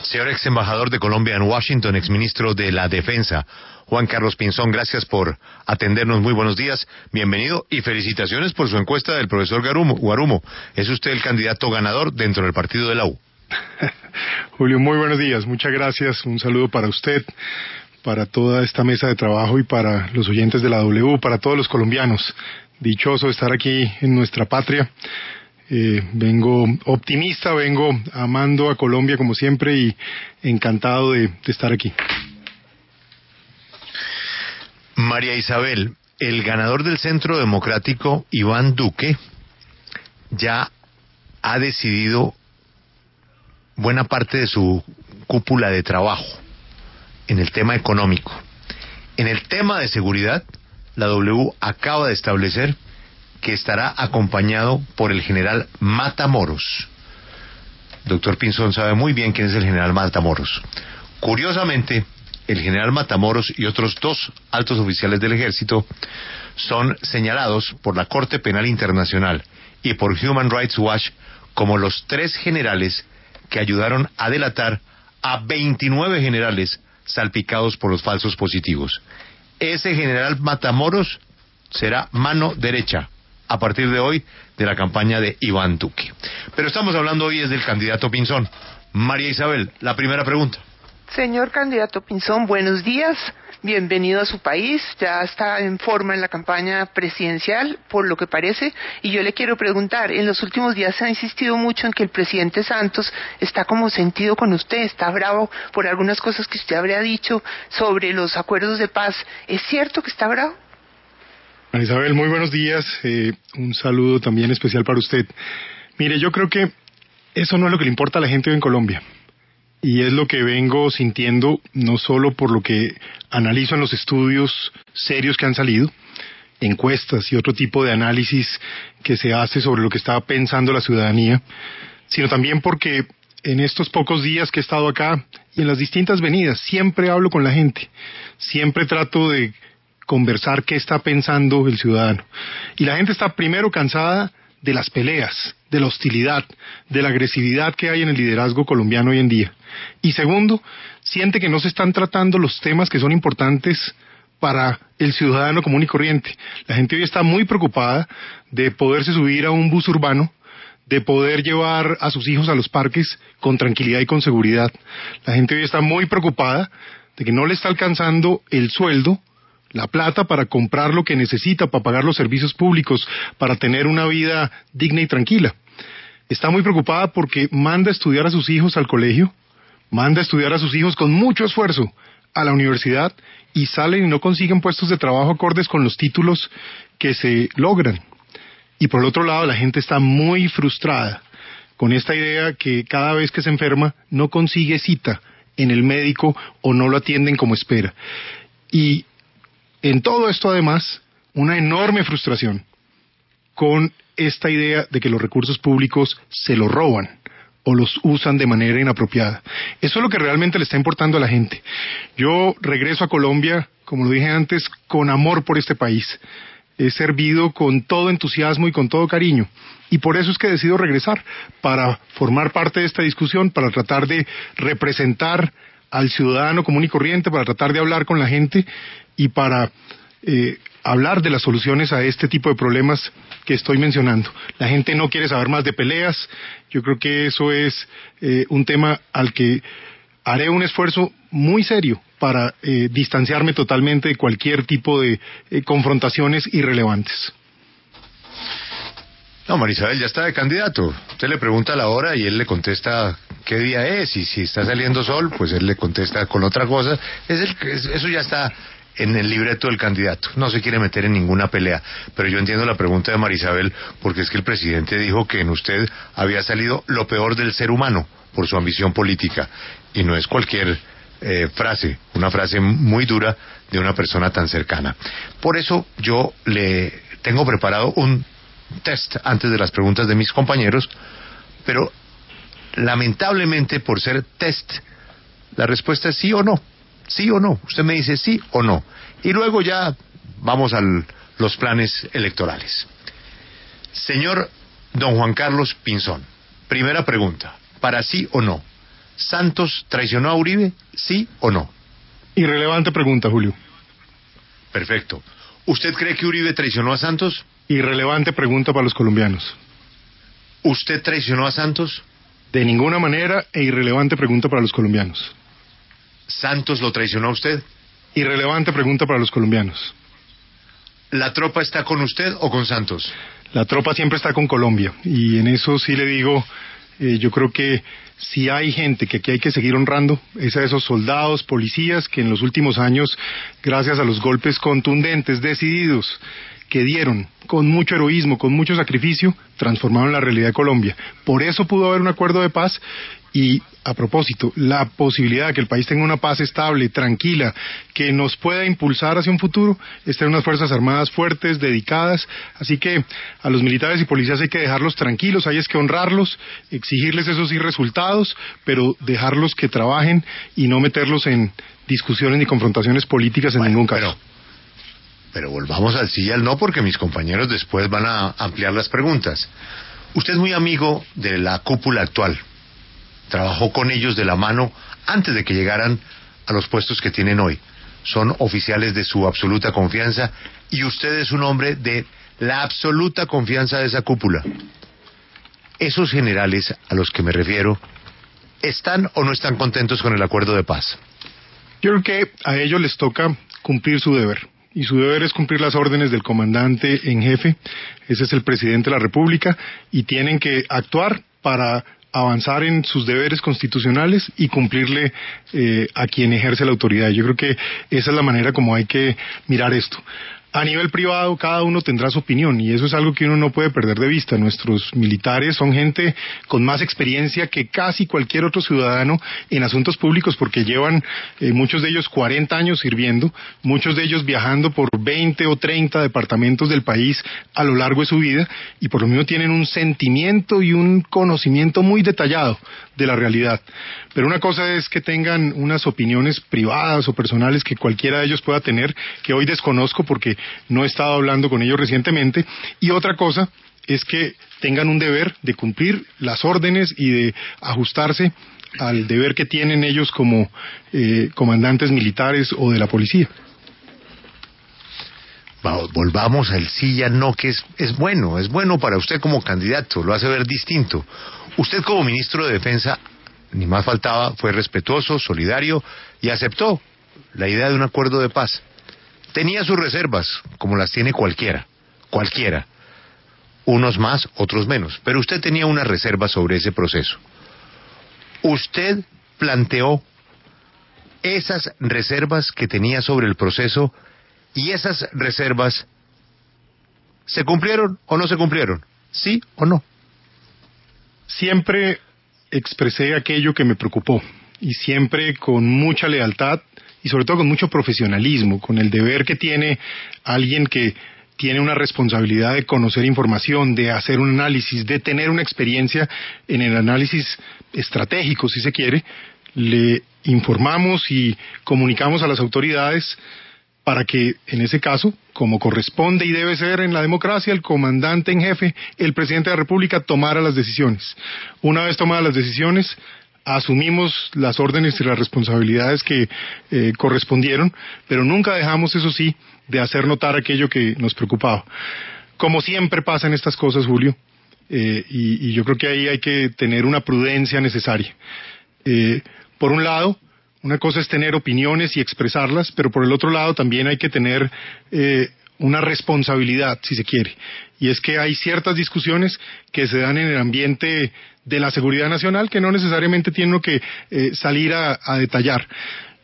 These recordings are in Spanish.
Señor ex embajador de Colombia en Washington, ex ministro de la Defensa, Juan Carlos Pinzón, gracias por atendernos. Muy buenos días, bienvenido y felicitaciones por su encuesta del profesor Guarumo. Es usted el candidato ganador dentro del partido de la U. Julio, muy buenos días, muchas gracias. Un saludo para usted, para toda esta mesa de trabajo y para los oyentes de la W, para todos los colombianos. Dichoso de estar aquí en nuestra patria. Vengo optimista, vengo amando a Colombia como siempre y encantado de estar aquí. María Isabel, el ganador del Centro Democrático, Iván Duque, ya ha decidido buena parte de su cúpula de trabajo en el tema económico. En el tema de seguridad, la W acaba de establecer que estará acompañado por el general Matamoros. Doctor Pinzón sabe muy bien quién es el general Matamoros. Curiosamente, el general Matamoros y otros dos altos oficiales del ejército son señalados por la Corte Penal Internacional y por Human Rights Watch como los 3 generales que ayudaron a delatar a 29 generales salpicados por los falsos positivos. Ese general Matamoros será mano derecha a partir de hoy de la campaña de Iván Duque. Pero estamos hablando hoy es del candidato Pinzón. María Isabel, la primera pregunta. Señor candidato Pinzón, buenos días, bienvenido a su país, ya está en forma en la campaña presidencial, por lo que parece, y yo le quiero preguntar, en los últimos días se ha insistido mucho en que el presidente Santos está como sentido con usted, está bravo por algunas cosas que usted habría dicho sobre los acuerdos de paz. ¿Es cierto que está bravo? María Isabel, muy buenos días, un saludo también especial para usted. Mire, yo creo que eso no es lo que le importa a la gente hoy en Colombia. Y es lo que vengo sintiendo, no solo por lo que analizo en los estudios serios que han salido, encuestas y otro tipo de análisis que se hace sobre lo que estaba pensando la ciudadanía, sino también porque en estos pocos días que he estado acá y en las distintas venidas, siempre hablo con la gente, siempre trato de conversar qué está pensando el ciudadano. Y la gente está primero cansada de las peleas, de la hostilidad, de la agresividad que hay en el liderazgo colombiano hoy en día. Y segundo, siente que no se están tratando los temas que son importantes para el ciudadano común y corriente. La gente hoy está muy preocupada de poderse subir a un bus urbano, de poder llevar a sus hijos a los parques con tranquilidad y con seguridad. La gente hoy está muy preocupada de que no le está alcanzando el sueldo, la plata para comprar lo que necesita, para pagar los servicios públicos, para tener una vida digna y tranquila. Está muy preocupada porque manda a estudiar a sus hijos al colegio, manda a estudiar a sus hijos con mucho esfuerzo a la universidad y salen y no consiguen puestos de trabajo acordes con los títulos que se logran. Y por el otro lado, la gente está muy frustrada con esta idea que cada vez que se enferma no consigue cita en el médico o no lo atienden como espera. Y en todo esto, además, una enorme frustración con esta idea de que los recursos públicos se los roban o los usan de manera inapropiada. Eso es lo que realmente le está importando a la gente. Yo regreso a Colombia, como lo dije antes, con amor por este país. He servido con todo entusiasmo y con todo cariño. Y por eso es que decido regresar, para formar parte de esta discusión, para tratar de representar al ciudadano común y corriente, para tratar de hablar con la gente y para hablar de las soluciones a este tipo de problemas que estoy mencionando. La gente no quiere saber más de peleas. Yo creo que eso es un tema al que haré un esfuerzo muy serio para distanciarme totalmente de cualquier tipo de confrontaciones irrelevantes. No, María Isabel ya está de candidato. Usted le pregunta la hora y él le contesta qué día es, y si está saliendo sol, pues él le contesta con otra cosa. Eso ya está en el libreto del candidato. No se quiere meter en ninguna pelea. Pero yo entiendo la pregunta de María Isabel, porque es que el presidente dijo que en usted había salido lo peor del ser humano por su ambición política. Y no es cualquier frase, una frase muy dura de una persona tan cercana. Por eso yo le tengo preparado un test antes de las preguntas de mis compañeros, pero lamentablemente por ser test, la respuesta es sí o no. Sí o no. Usted me dice sí o no. Y luego ya vamos a los planes electorales. Señor don Juan Carlos Pinzón, primera pregunta, para sí o no. ¿Santos traicionó a Uribe? ¿Sí o no? Irrelevante pregunta, Julio. Perfecto. ¿Usted cree que Uribe traicionó a Santos? Irrelevante pregunta para los colombianos. ¿Usted traicionó a Santos? De ninguna manera e irrelevante pregunta para los colombianos. ¿Santos lo traicionó a usted? Irrelevante pregunta para los colombianos. ¿La tropa está con usted o con Santos? La tropa siempre está con Colombia y en eso sí le digo, yo creo que si hay gente que aquí hay que seguir honrando, es a esos soldados, policías que en los últimos años, gracias a los golpes contundentes, decididos, que dieron con mucho heroísmo, con mucho sacrificio, transformaron la realidad de Colombia. Por eso pudo haber un acuerdo de paz. Y a propósito, la posibilidad de que el país tenga una paz estable, tranquila, que nos pueda impulsar hacia un futuro, es tener unas Fuerzas Armadas fuertes, dedicadas. Así que a los militares y policías hay que dejarlos tranquilos, hay que honrarlos, exigirles esos sí resultados, pero dejarlos que trabajen y no meterlos en discusiones ni confrontaciones políticas en ningún caso. Pero volvamos al sí y al no, porque mis compañeros después van a ampliar las preguntas. Usted es muy amigo de la cúpula actual. Trabajó con ellos de la mano antes de que llegaran a los puestos que tienen hoy. Son oficiales de su absoluta confianza y usted es un hombre de la absoluta confianza de esa cúpula. Esos generales a los que me refiero, ¿están o no están contentos con el acuerdo de paz? Yo creo que a ellos les toca cumplir su deber. Y su deber es cumplir las órdenes del comandante en jefe. Ese es el presidente de la República y tienen que actuar para avanzar en sus deberes constitucionales y cumplirle a quien ejerce la autoridad. Yo creo que esa es la manera como hay que mirar esto. A nivel privado, cada uno tendrá su opinión y eso es algo que uno no puede perder de vista. Nuestros militares son gente con más experiencia que casi cualquier otro ciudadano en asuntos públicos porque llevan muchos de ellos 40 años sirviendo, muchos de ellos viajando por 20 o 30 departamentos del país a lo largo de su vida y por lo mismo tienen un sentimiento y un conocimiento muy detallado de la realidad. Pero una cosa es que tengan unas opiniones privadas o personales que cualquiera de ellos pueda tener, que hoy desconozco porque no he estado hablando con ellos recientemente, y otra cosa es que tengan un deber de cumplir las órdenes y de ajustarse al deber que tienen ellos como comandantes militares o de la policía. Volvamos al sí ya no, que es bueno para usted como candidato, lo hace ver distinto. Usted como ministro de Defensa, ni más faltaba, fue respetuoso, solidario y aceptó la idea de un acuerdo de paz. Tenía sus reservas, como las tiene cualquiera, unos más, otros menos, pero usted tenía una reserva sobre ese proceso. Usted planteó esas reservas que tenía sobre el proceso y esas reservas, ¿se cumplieron o no se cumplieron? ¿Sí o no? Siempre expresé aquello que me preocupó y siempre con mucha lealtad y sobre todo con mucho profesionalismo, con el deber que tiene alguien que tiene una responsabilidad de conocer información, de hacer un análisis, de tener una experiencia en el análisis estratégico, si se quiere. Le informamos y comunicamos a las autoridades para que, en ese caso, como corresponde y debe ser en la democracia, el comandante en jefe, el presidente de la República, tomara las decisiones. Una vez tomadas las decisiones, asumimos las órdenes y las responsabilidades que correspondieron, pero nunca dejamos, eso sí, de hacer notar aquello que nos preocupaba. Como siempre pasa en estas cosas, Julio, y yo creo que ahí hay que tener una prudencia necesaria. Por un lado, una cosa es tener opiniones y expresarlas, pero por el otro lado también hay que tener una responsabilidad, si se quiere. Y es que hay ciertas discusiones que se dan en el ambiente de la seguridad nacional que no necesariamente tienen que salir a detallar.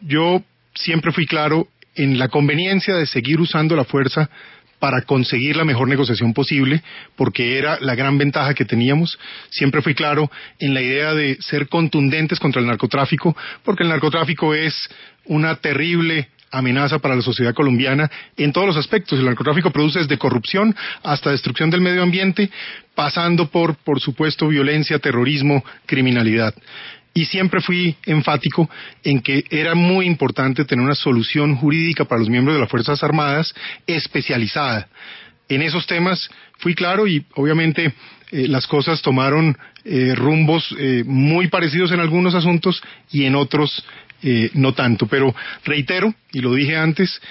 Yo siempre fui claro en la conveniencia de seguir usando la fuerza para conseguir la mejor negociación posible, porque era la gran ventaja que teníamos. Siempre fui claro en la idea de ser contundentes contra el narcotráfico, porque el narcotráfico es una terrible amenaza para la sociedad colombiana en todos los aspectos. El narcotráfico produce desde corrupción hasta destrucción del medio ambiente, pasando por supuesto, violencia, terrorismo, criminalidad. Y siempre fui enfático en que era muy importante tener una solución jurídica para los miembros de las Fuerzas Armadas especializada. En esos temas fui claro y obviamente las cosas tomaron rumbos muy parecidos en algunos asuntos y en otros no tanto. Pero reitero, y lo dije antes,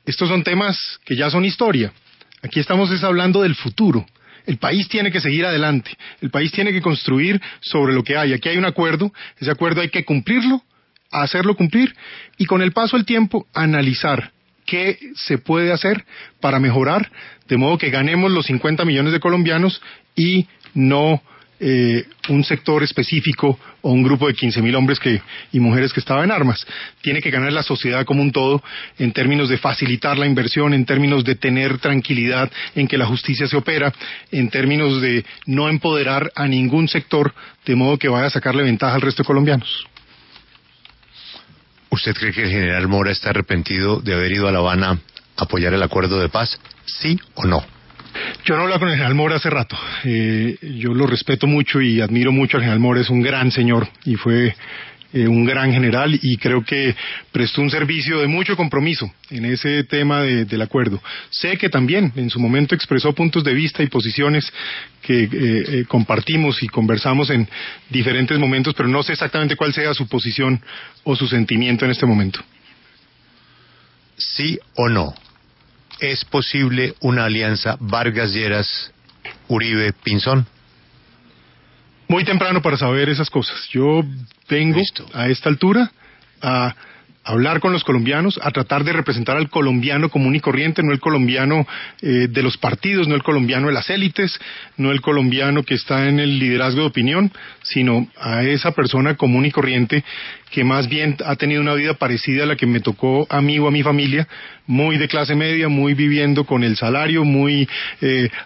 estos son temas que ya son historia. Aquí estamos hablando del futuro. El país tiene que seguir adelante, el país tiene que construir sobre lo que hay. Aquí hay un acuerdo, ese acuerdo hay que cumplirlo, hacerlo cumplir y con el paso del tiempo analizar qué se puede hacer para mejorar, de modo que ganemos los 50 millones de colombianos y no un sector específico o un grupo de 15.000 hombres y mujeres que estaban en armas. Tiene que ganar la sociedad como un todo en términos de facilitar la inversión, en términos de tener tranquilidad en que la justicia se opera, en términos de no empoderar a ningún sector de modo que vaya a sacarle ventaja al resto de colombianos. ¿Usted cree que el general Mora está arrepentido de haber ido a La Habana a apoyar el acuerdo de paz? ¿Sí o no? Yo no hablaba con el general Mora hace rato. Yo lo respeto mucho y admiro mucho al general Mora. Es un gran señor y fue un gran general y creo que prestó un servicio de mucho compromiso en ese tema del acuerdo. Sé que también en su momento expresó puntos de vista y posiciones que compartimos y conversamos en diferentes momentos, pero no sé exactamente cuál sea su posición o su sentimiento en este momento. ¿Sí o no? ¿Es posible una alianza Vargas Lleras, Uribe, Pinzón? Muy temprano para saber esas cosas. Yo vengo a esta altura a hablar con los colombianos, a tratar de representar al colombiano común y corriente, no el colombiano de los partidos, no el colombiano de las élites, no el colombiano que está en el liderazgo de opinión, sino a esa persona común y corriente que más bien ha tenido una vida parecida a la que me tocó a mí o a mi familia, muy de clase media, muy viviendo con el salario, muy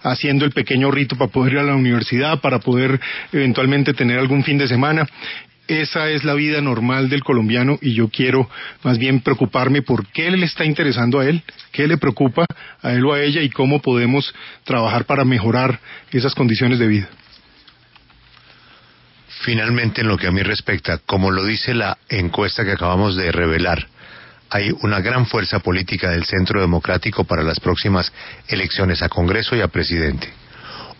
haciendo el pequeño rito para poder ir a la universidad, para poder eventualmente tener algún fin de semana. Esa es la vida normal del colombiano y yo quiero más bien preocuparme por qué le está interesando a él, qué le preocupa a él o a ella y cómo podemos trabajar para mejorar esas condiciones de vida. Finalmente, en lo que a mí respecta, como lo dice la encuesta que acabamos de revelar, hay una gran fuerza política del Centro Democrático para las próximas elecciones a Congreso y a presidente.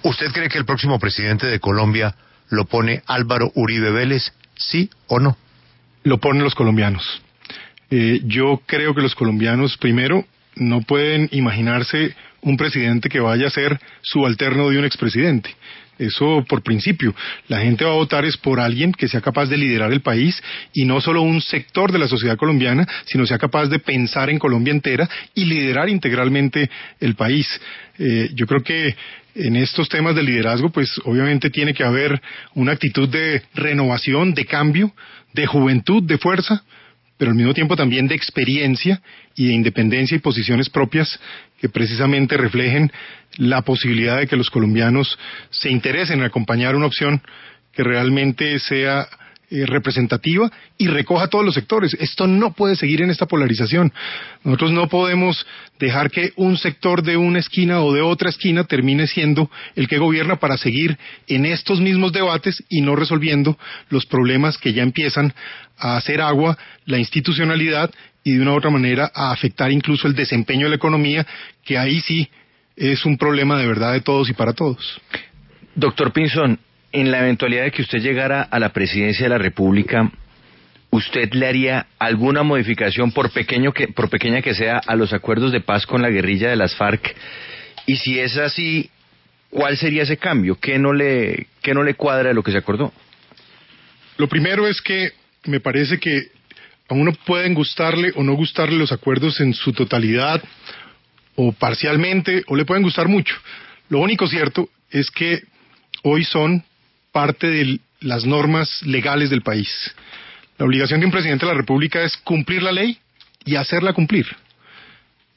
¿Usted cree que el próximo presidente de Colombia lo pone Álvaro Uribe Vélez? ¿Sí o no? Lo ponen los colombianos. Yo creo que los colombianos, primero, no pueden imaginarse un presidente que vaya a ser subalterno de un expresidente. Eso por principio. La gente va a votar es por alguien que sea capaz de liderar el país y no solo un sector de la sociedad colombiana, sino sea capaz de pensar en Colombia entera y liderar integralmente el país. Yo creo que en estos temas de liderazgo, pues obviamente tiene que haber una actitud de renovación, de cambio, de juventud, de fuerza, pero al mismo tiempo también de experiencia y de independencia y posiciones propias que precisamente reflejen la posibilidad de que los colombianos se interesen en acompañar una opción que realmente sea representativa y recoja todos los sectores. Esto no puede seguir en esta polarización. Nosotros no podemos dejar que un sector de una esquina o de otra esquina termine siendo el que gobierna para seguir en estos mismos debates y no resolviendo los problemas que ya empiezan a hacer agua la institucionalidad y de una u otra manera a afectar incluso el desempeño de la economía, que ahí sí es un problema de verdad de todos y para todos. Doctor Pinzón, en la eventualidad de que usted llegara a la presidencia de la República, ¿usted le haría alguna modificación, por pequeña que sea, a los acuerdos de paz con la guerrilla de las FARC? Y si es así, ¿cuál sería ese cambio? ¿Qué no le cuadra de lo que se acordó? Lo primero es que me parece que a uno pueden gustarle o no gustarle los acuerdos en su totalidad o parcialmente, o le pueden gustar mucho. Lo único cierto es que hoy son parte de las normas legales del país. La obligación de un presidente de la República es cumplir la ley y hacerla cumplir.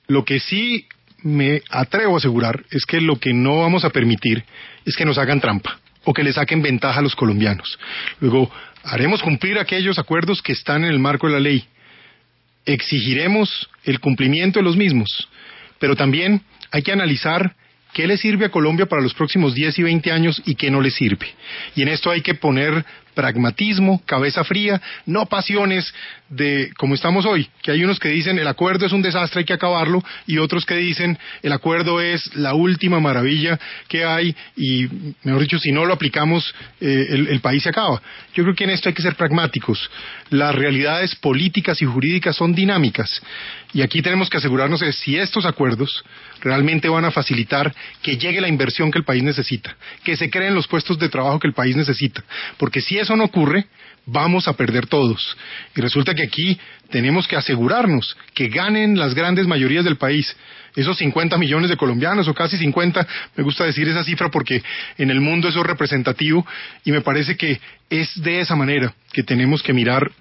Lo que sí me atrevo a asegurar es que lo que no vamos a permitir es que nos hagan trampa o que le saquen ventaja a los colombianos. Luego, haremos cumplir aquellos acuerdos que están en el marco de la ley. Exigiremos el cumplimiento de los mismos, pero también hay que analizar qué le sirve a Colombia para los próximos 10 y 20 años y qué no le sirve. Y en esto hay que poner pragmatismo, cabeza fría, no pasiones de como estamos hoy, que hay unos que dicen el acuerdo es un desastre, hay que acabarlo, y otros que dicen el acuerdo es la última maravilla que hay y, mejor dicho, si no lo aplicamos, el país se acaba. Yo creo que en esto hay que ser pragmáticos. Las realidades políticas y jurídicas son dinámicas y aquí tenemos que asegurarnos de si estos acuerdos realmente van a facilitar que llegue la inversión que el país necesita, que se creen los puestos de trabajo que el país necesita, porque si eso no ocurre, vamos a perder todos. Y resulta que aquí tenemos que asegurarnos que ganen las grandes mayorías del país. Esos 50 millones de colombianos, o casi 50, me gusta decir esa cifra porque en el mundo eso es representativo, y me parece que es de esa manera que tenemos que mirar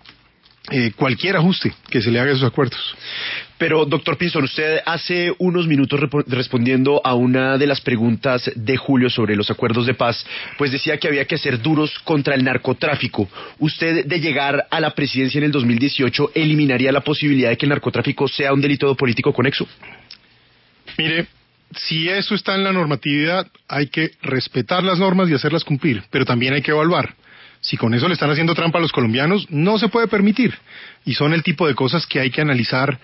cualquier ajuste que se le haga a esos acuerdos. Pero, doctor Pinzón, usted hace unos minutos respondiendo a una de las preguntas de Julio sobre los acuerdos de paz, pues decía que había que ser duros contra el narcotráfico. ¿Usted, de llegar a la presidencia en el 2018, eliminaría la posibilidad de que el narcotráfico sea un delito político conexo? Mire, si eso está en la normatividad, hay que respetar las normas y hacerlas cumplir, pero también hay que evaluar. Si con eso le están haciendo trampa a los colombianos, no se puede permitir. Y son el tipo de cosas que hay que analizar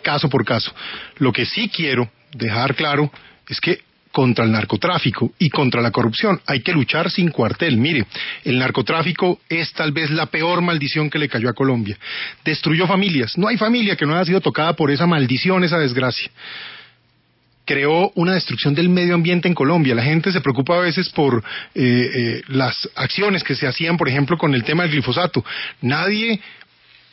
caso por caso. Lo que sí quiero dejar claro es que contra el narcotráfico y contra la corrupción hay que luchar sin cuartel. Mire, el narcotráfico es tal vez la peor maldición que le cayó a Colombia. Destruyó familias. No hay familia que no haya sido tocada por esa maldición, esa desgracia. Creó una destrucción del medio ambiente en Colombia. La gente se preocupa a veces por las acciones que se hacían, por ejemplo, con el tema del glifosato. Nadie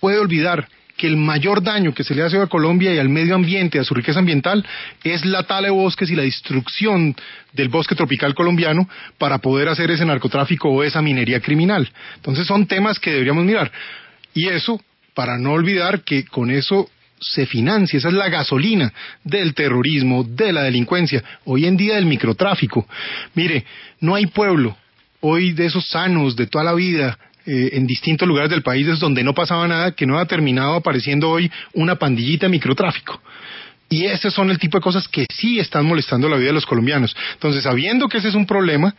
puede olvidar que el mayor daño que se le hace a Colombia y al medio ambiente, a su riqueza ambiental, es la tala de bosques y la destrucción del bosque tropical colombiano para poder hacer ese narcotráfico o esa minería criminal. Entonces son temas que deberíamos mirar. Y eso, para no olvidar que con eso se financia, esa es la gasolina del terrorismo, de la delincuencia, hoy en día del microtráfico. Mire, no hay pueblo hoy de esos sanos de toda la vida en distintos lugares del país es donde no pasaba nada, que no ha terminado apareciendo hoy una pandillita de microtráfico. Y esos son el tipo de cosas que sí están molestando la vida de los colombianos. Entonces, sabiendo que ese es un problema,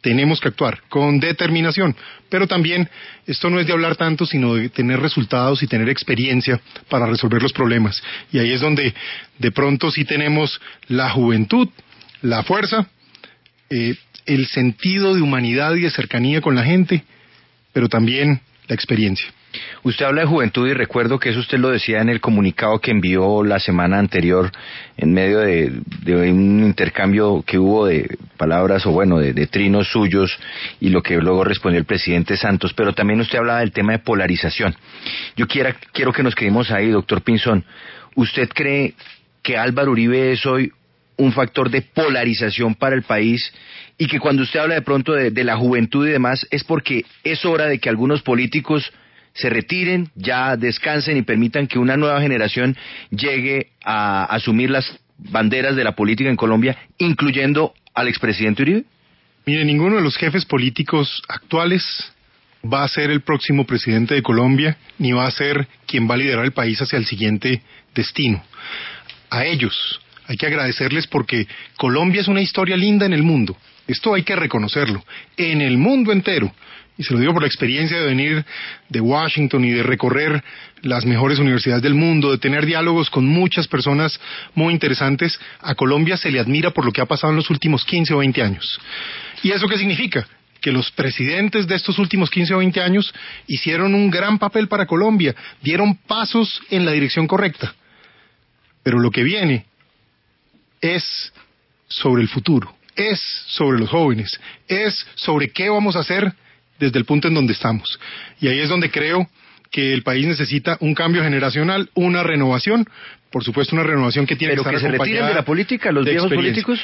tenemos que actuar con determinación, pero también esto no es de hablar tanto, sino de tener resultados y tener experiencia para resolver los problemas. Y ahí es donde de pronto sí tenemos la juventud, la fuerza, el sentido de humanidad y de cercanía con la gente, pero también la experiencia. Usted habla de juventud y recuerdo que eso usted lo decía en el comunicado que envió la semana anterior en medio de un intercambio que hubo de palabras o bueno, de trinos suyos y lo que luego respondió el presidente Santos, pero también usted hablaba del tema de polarización. Yo quiero que nos quedemos ahí, doctor Pinzón. ¿Usted cree que Álvaro Uribe es hoy un factor de polarización para el país y que cuando usted habla de pronto de la juventud y demás es porque es hora de que algunos políticos se retiren, ya descansen y permitan que una nueva generación llegue a asumir las banderas de la política en Colombia, incluyendo al expresidente Uribe? Mire, ninguno de los jefes políticos actuales va a ser el próximo presidente de Colombia, ni va a ser quien va a liderar el país hacia el siguiente destino. A ellos hay que agradecerles porque Colombia es una historia linda en el mundo. Esto hay que reconocerlo, en el mundo entero. Y se lo digo por la experiencia de venir de Washington y de recorrer las mejores universidades del mundo, de tener diálogos con muchas personas muy interesantes. A Colombia se le admira por lo que ha pasado en los últimos 15 o 20 años. ¿Y eso qué significa? Que los presidentes de estos últimos 15 o 20 años hicieron un gran papel para Colombia, dieron pasos en la dirección correcta. Pero lo que viene es sobre el futuro, es sobre los jóvenes, es sobre qué vamos a hacer desde el punto en donde estamos. Y ahí es donde creo que el país necesita un cambio generacional, una renovación, por supuesto una renovación que tiene que estar acompañada. ¿Pero que se retiren de la política los viejos políticos?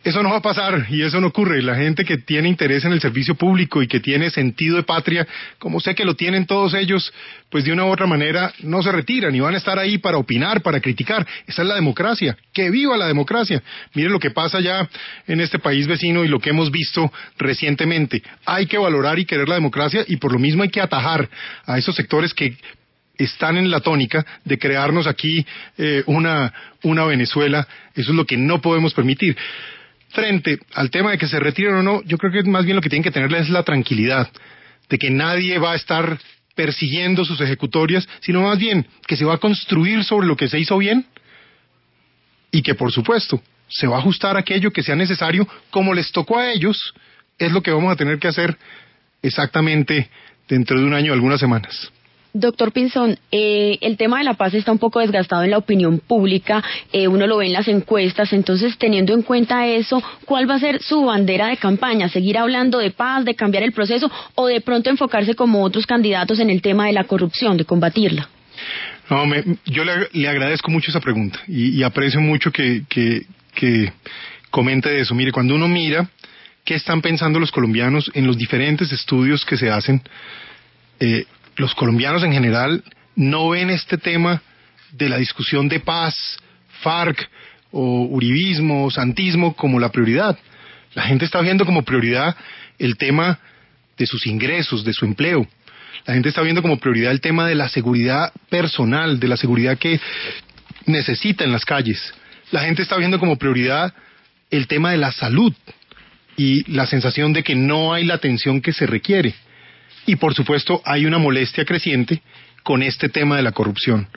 Eso no va a pasar y eso no ocurre. La gente que tiene interés en el servicio público y que tiene sentido de patria, como sé que lo tienen todos ellos, pues de una u otra manera no se retiran y van a estar ahí para opinar, para criticar. Esa es la democracia. ¡Que viva la democracia! Mire lo que pasa ya en este país vecino y lo que hemos visto recientemente. Hay que valorar y querer la democracia y por lo mismo hay que atajar a esos sectores que están en la tónica de crearnos aquí una Venezuela. Eso es lo que no podemos permitir. Frente al tema de que se retiren o no, yo creo que más bien lo que tienen que tener es la tranquilidad de que nadie va a estar persiguiendo sus ejecutorias, sino más bien que se va a construir sobre lo que se hizo bien y que, por supuesto, se va a ajustar aquello que sea necesario, como les tocó a ellos, es lo que vamos a tener que hacer exactamente dentro de un año, algunas semanas. Doctor Pinzón, el tema de la paz está un poco desgastado en la opinión pública, uno lo ve en las encuestas, entonces teniendo en cuenta eso, ¿cuál va a ser su bandera de campaña? ¿Seguir hablando de paz, de cambiar el proceso o de pronto enfocarse como otros candidatos en el tema de la corrupción, de combatirla? No, yo le agradezco mucho esa pregunta y aprecio mucho que comente de eso. Mire, cuando uno mira qué están pensando los colombianos en los diferentes estudios que se hacen, los colombianos en general no ven este tema de la discusión de paz, FARC o uribismo o santismo como la prioridad. La gente está viendo como prioridad el tema de sus ingresos, de su empleo. La gente está viendo como prioridad el tema de la seguridad personal, de la seguridad que necesita en las calles. La gente está viendo como prioridad el tema de la salud y la sensación de que no hay la atención que se requiere. Y por supuesto hay una molestia creciente con este tema de la corrupción.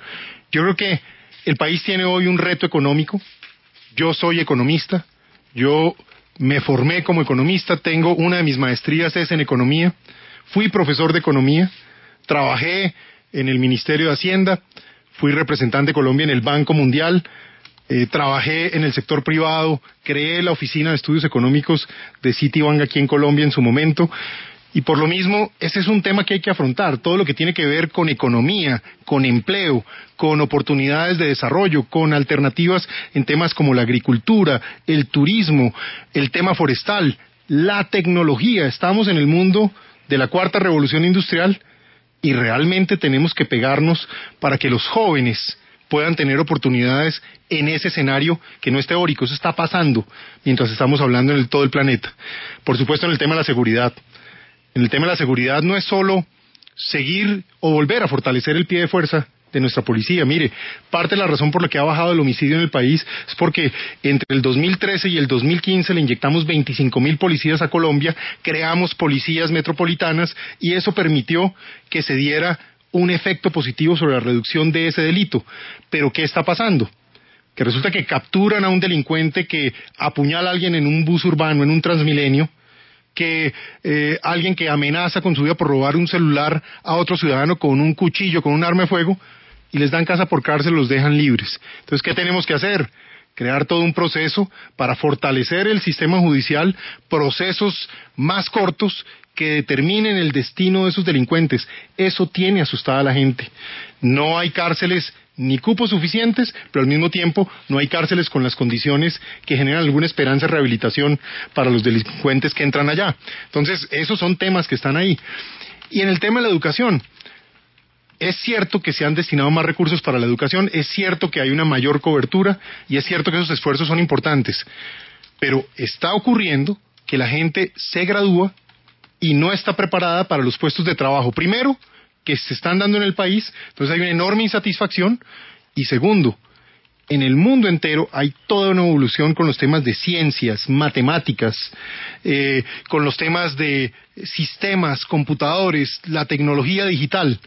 Yo creo que el país tiene hoy un reto económico. Yo soy economista, yo me formé como economista, tengo una de mis maestrías es en economía, fui profesor de economía, trabajé en el Ministerio de Hacienda, fui representante de Colombia en el Banco Mundial, trabajé en el sector privado, creé la Oficina de Estudios Económicos de Citibank aquí en Colombia en su momento. Y por lo mismo, ese es un tema que hay que afrontar, todo lo que tiene que ver con economía, con empleo, con oportunidades de desarrollo, con alternativas en temas como la agricultura, el turismo, el tema forestal, la tecnología. Estamos en el mundo de la cuarta revolución industrial y realmente tenemos que pegarnos para que los jóvenes puedan tener oportunidades en ese escenario que no es teórico, eso está pasando mientras estamos hablando en todo el planeta. Por supuesto, en el tema de la seguridad. En el tema de la seguridad no es solo seguir o volver a fortalecer el pie de fuerza de nuestra policía. Mire, parte de la razón por la que ha bajado el homicidio en el país es porque entre el 2013 y el 2015 le inyectamos 25.000 policías a Colombia, creamos policías metropolitanas y eso permitió que se diera un efecto positivo sobre la reducción de ese delito. Pero ¿qué está pasando? Que resulta que capturan a un delincuente que apuñala a alguien en un bus urbano, en un Transmilenio, que alguien que amenaza con su vida por robar un celular a otro ciudadano con un cuchillo, con un arma de fuego, y les dan casa por cárcel, los dejan libres. Entonces, ¿qué tenemos que hacer? Crear todo un proceso para fortalecer el sistema judicial, procesos más cortos que determinen el destino de esos delincuentes. Eso tiene asustada a la gente. No hay cárceles ni cupos suficientes, pero al mismo tiempo no hay cárceles con las condiciones que generan alguna esperanza de rehabilitación para los delincuentes que entran allá. Entonces, esos son temas que están ahí. Y en el tema de la educación, es cierto que se han destinado más recursos para la educación, es cierto que hay una mayor cobertura y es cierto que esos esfuerzos son importantes, pero está ocurriendo que la gente se gradúa y no está preparada para los puestos de trabajo. Primero, que se están dando en el país, entonces hay una enorme insatisfacción, y segundo, en el mundo entero hay toda una evolución con los temas de ciencias, matemáticas, con los temas de sistemas, computadores, la tecnología digital.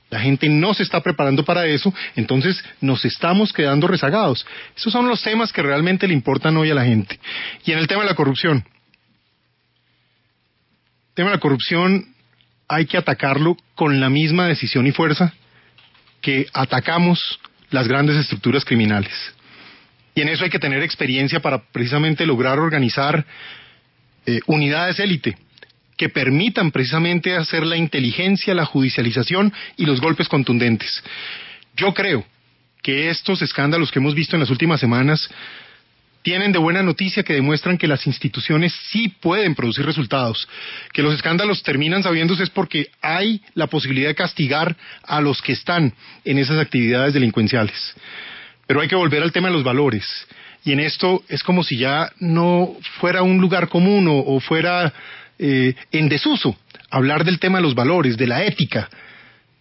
La gente no se está preparando para eso, entonces nos estamos quedando rezagados. Esos son los temas que realmente le importan hoy a la gente. Y en el tema de la corrupción. El tema de la corrupción hay que atacarlo con la misma decisión y fuerza que atacamos las grandes estructuras criminales. Y en eso hay que tener experiencia para precisamente lograr organizar unidades élite que permitan precisamente hacer la inteligencia, la judicialización y los golpes contundentes. Yo creo que estos escándalos que hemos visto en las últimas semanas tienen de buena noticia que demuestran que las instituciones sí pueden producir resultados. Que los escándalos terminan sabiéndose es porque hay la posibilidad de castigar a los que están en esas actividades delincuenciales. Pero hay que volver al tema de los valores. Y en esto es como si ya no fuera un lugar común o fuera en desuso hablar del tema de los valores, de la ética,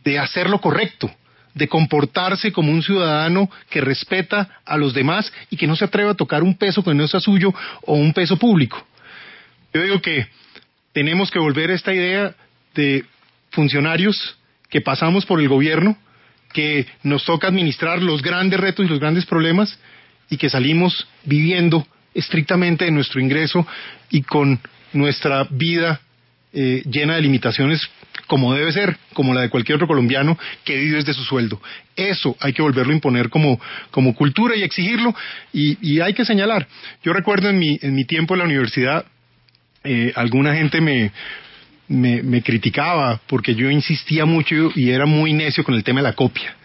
de hacer lo correcto, de comportarse como un ciudadano que respeta a los demás y que no se atreve a tocar un peso que no sea suyo o un peso público. Yo digo que tenemos que volver a esta idea de funcionarios que pasamos por el gobierno, que nos toca administrar los grandes retos y los grandes problemas y que salimos viviendo estrictamente de nuestro ingreso y con nuestra vida llena de limitaciones como debe ser, como la de cualquier otro colombiano que vive desde su sueldo. Eso hay que volverlo a imponer como cultura y exigirlo, y hay que señalar. Yo recuerdo en mi tiempo en la universidad, alguna gente me criticaba porque yo insistía mucho y era muy necio con el tema de la copia.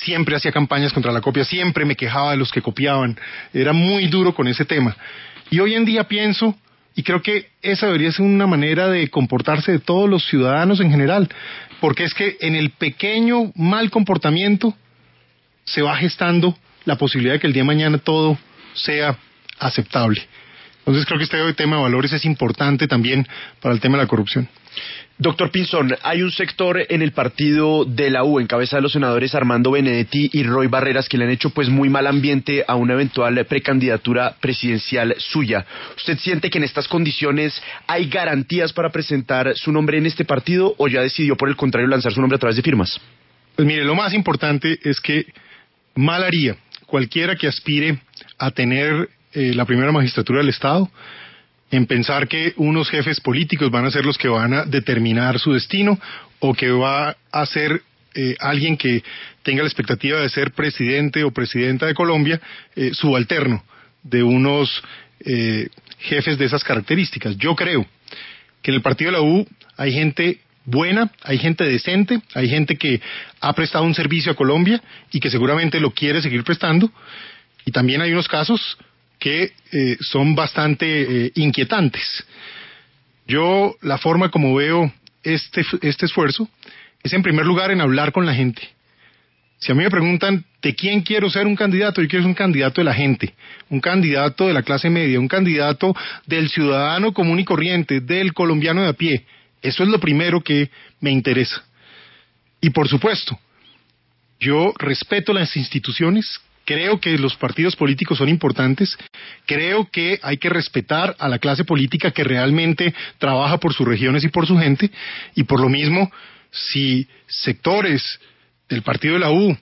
Siempre hacía campañas contra la copia, siempre me quejaba de los que copiaban, era muy duro con ese tema. Y hoy en día pienso, y creo que esa debería ser una manera de comportarse de todos los ciudadanos en general, porque es que en el pequeño mal comportamiento se va gestando la posibilidad de que el día de mañana todo sea aceptable. Entonces creo que este tema de valores es importante también para el tema de la corrupción. Doctor Pinzón, hay un sector en el partido de la U, en cabeza de los senadores Armando Benedetti y Roy Barreras, que le han hecho pues muy mal ambiente a una eventual precandidatura presidencial suya. ¿Usted siente que en estas condiciones hay garantías para presentar su nombre en este partido o ya decidió por el contrario lanzar su nombre a través de firmas? Pues mire, lo más importante es que mal haría cualquiera que aspire a tener la primera magistratura del Estado en pensar que unos jefes políticos van a ser los que van a determinar su destino o que va a ser alguien que tenga la expectativa de ser presidente o presidenta de Colombia, subalterno de unos jefes de esas características. Yo creo que en el partido de la U hay gente buena, hay gente decente, hay gente que ha prestado un servicio a Colombia y que seguramente lo quiere seguir prestando, y también hay unos casos que son bastante inquietantes. Yo, la forma como veo este esfuerzo es en primer lugar en hablar con la gente. Si a mí me preguntan de quién quiero ser un candidato, yo quiero ser un candidato de la gente, un candidato de la clase media, un candidato del ciudadano común y corriente, del colombiano de a pie. Eso es lo primero que me interesa. Y por supuesto, yo respeto las instituciones. Creo que los partidos políticos son importantes, creo que hay que respetar a la clase política que realmente trabaja por sus regiones y por su gente, y por lo mismo, si sectores del Partido de la U,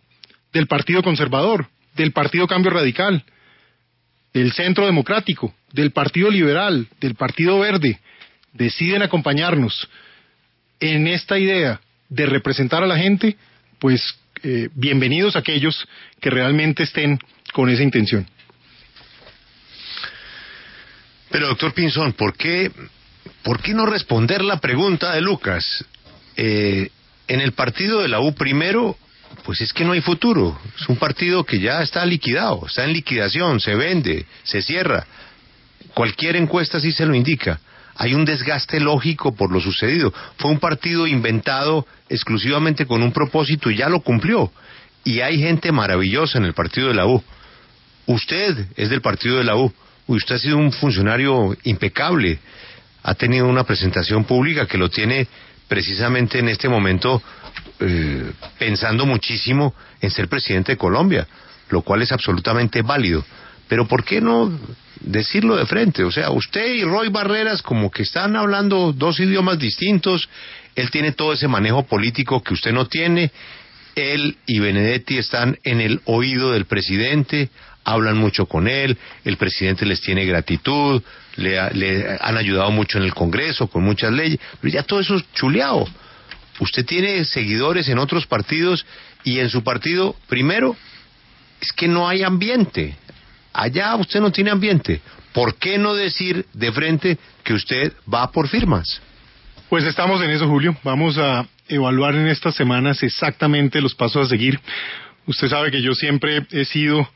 del Partido Conservador, del Partido Cambio Radical, del Centro Democrático, del Partido Liberal, del Partido Verde, deciden acompañarnos en esta idea de representar a la gente, pues bienvenidos aquellos que realmente estén con esa intención. Pero doctor Pinzón, ¿por qué no responder la pregunta de Lucas? En el partido de la U primero, pues es que no hay futuro. Es un partido que ya está liquidado, está en liquidación, se vende, se cierra. Cualquier encuesta sí se lo indica. Hay un desgaste lógico por lo sucedido. Fue un partido inventado exclusivamente con un propósito y ya lo cumplió. Y hay gente maravillosa en el partido de la U. Usted es del partido de la U. Usted ha sido un funcionario impecable. Ha tenido una presentación pública que lo tiene precisamente en este momento pensando muchísimo en ser presidente de Colombia, lo cual es absolutamente válido. Pero ¿por qué no decirlo de frente? O sea, usted y Roy Barreras como que están hablando dos idiomas distintos. Él tiene todo ese manejo político que usted no tiene. Él y Benedetti están en el oído del presidente, hablan mucho con él, el presidente les tiene gratitud, le han ayudado mucho en el Congreso con muchas leyes, pero ya todo eso es chuleado. Usted tiene seguidores en otros partidos y en su partido, primero, es que no hay ambiente. Allá usted no tiene ambiente. ¿Por qué no decir de frente que usted va por firmas? Pues estamos en eso, Julio. Vamos a evaluar en estas semanas exactamente los pasos a seguir. Usted sabe que yo siempre he sido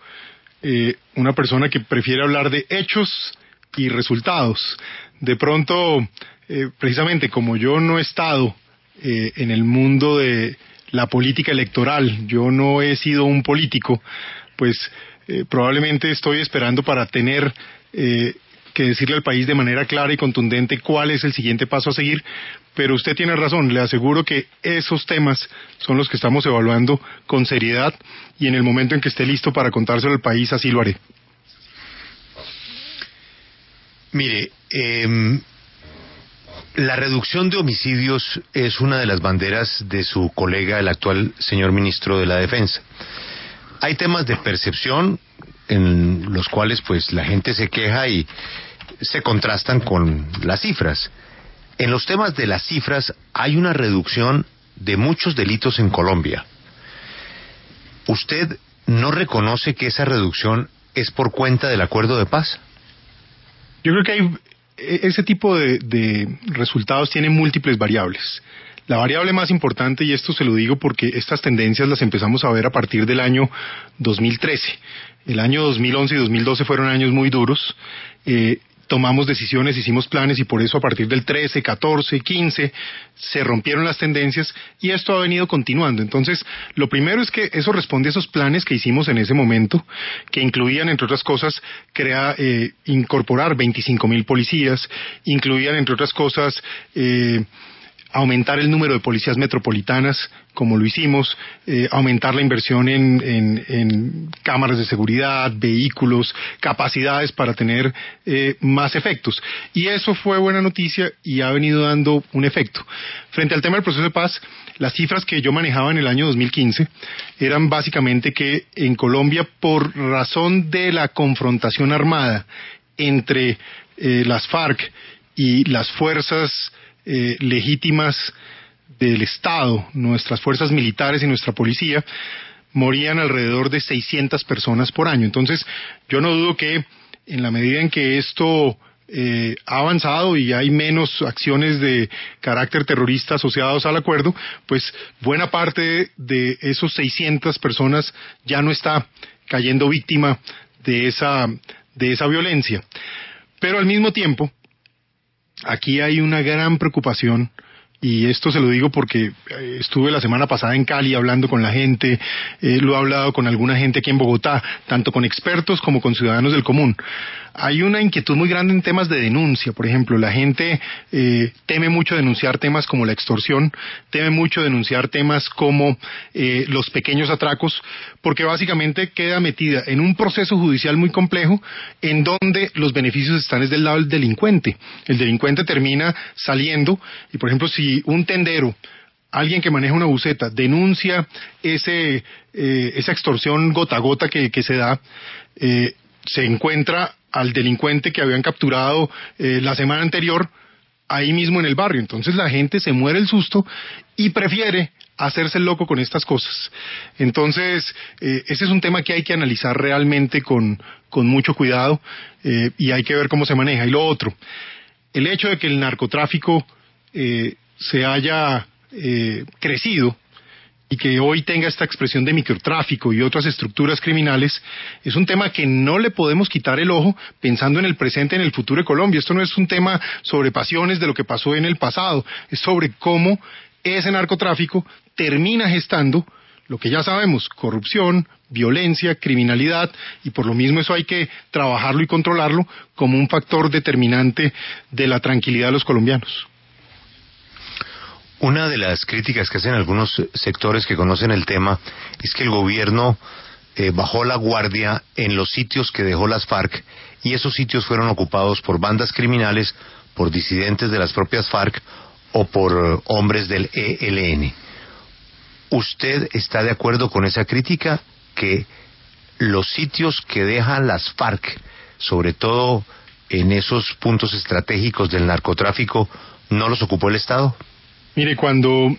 una persona que prefiere hablar de hechos y resultados. De pronto, precisamente como yo no he estado en el mundo de la política electoral, yo no he sido un político, pues probablemente estoy esperando para tener que decirle al país de manera clara y contundente cuál es el siguiente paso a seguir, pero usted tiene razón, le aseguro que esos temas son los que estamos evaluando con seriedad y en el momento en que esté listo para contárselo al país, así lo haré. Mire, La reducción de homicidios es una de las banderas de su colega, el actual señor ministro de la Defensa. Hay temas de percepción en los cuales pues la gente se queja y se contrastan con las cifras. En los temas de las cifras hay una reducción de muchos delitos en Colombia. ¿Usted no reconoce que esa reducción es por cuenta del acuerdo de paz? Yo creo que ese tipo de resultados tienen múltiples variables. La variable más importante, y esto se lo digo porque estas tendencias las empezamos a ver a partir del año 2013. El año 2011 y 2012 fueron años muy duros. Tomamos decisiones, hicimos planes y por eso a partir del 13, 14, 15 se rompieron las tendencias y esto ha venido continuando. Entonces, lo primero es que eso responde a esos planes que hicimos en ese momento, que incluían, entre otras cosas, incorporar 25,000 policías, incluían, entre otras cosas, aumentar el número de policías metropolitanas, como lo hicimos, aumentar la inversión en cámaras de seguridad, vehículos, capacidades para tener más efectos. Y eso fue buena noticia y ha venido dando un efecto. Frente al tema del proceso de paz, las cifras que yo manejaba en el año 2015 eran básicamente que en Colombia, por razón de la confrontación armada entre las FARC y las fuerzas legítimas del Estado, nuestras fuerzas militares y nuestra policía, morían alrededor de 600 personas por año. Entonces, yo no dudo que en la medida en que esto ha avanzado y hay menos acciones de carácter terrorista asociados al acuerdo, pues buena parte de esos 600 personas ya no está cayendo víctima de esa violencia. Pero al mismo tiempo, aquí hay una gran preocupación, y esto se lo digo porque estuve la semana pasada en Cali hablando con la gente, lo he hablado con alguna gente aquí en Bogotá, tanto con expertos como con ciudadanos del común. Hay una inquietud muy grande en temas de denuncia. Por ejemplo, la gente teme mucho denunciar temas como la extorsión, teme mucho denunciar temas como los pequeños atracos, porque básicamente queda metida en un proceso judicial muy complejo en donde los beneficios están desde el lado del delincuente. El delincuente termina saliendo y, por ejemplo, si un tendero, alguien que maneja una buseta, denuncia esa extorsión gota a gota que se da, se encuentra al delincuente que habían capturado la semana anterior ahí mismo en el barrio. Entonces la gente se muere el susto y prefiere hacerse el loco con estas cosas. Entonces ese es un tema que hay que analizar realmente con mucho cuidado y hay que ver cómo se maneja. Y lo otro, el hecho de que el narcotráfico se haya crecido y que hoy tenga esta expresión de microtráfico y otras estructuras criminales, es un tema que no le podemos quitar el ojo pensando en el presente y en el futuro de Colombia. Esto no es un tema sobre pasiones de lo que pasó en el pasado, es sobre cómo ese narcotráfico termina gestando lo que ya sabemos: corrupción, violencia, criminalidad, y por lo mismo eso hay que trabajarlo y controlarlo como un factor determinante de la tranquilidad de los colombianos. Una de las críticas que hacen algunos sectores que conocen el tema es que el gobierno bajó la guardia en los sitios que dejó las FARC, y esos sitios fueron ocupados por bandas criminales, por disidentes de las propias FARC o por hombres del ELN. ¿Usted está de acuerdo con esa crítica, que los sitios que dejan las FARC, sobre todo en esos puntos estratégicos del narcotráfico, no los ocupó el Estado? Mire, cuando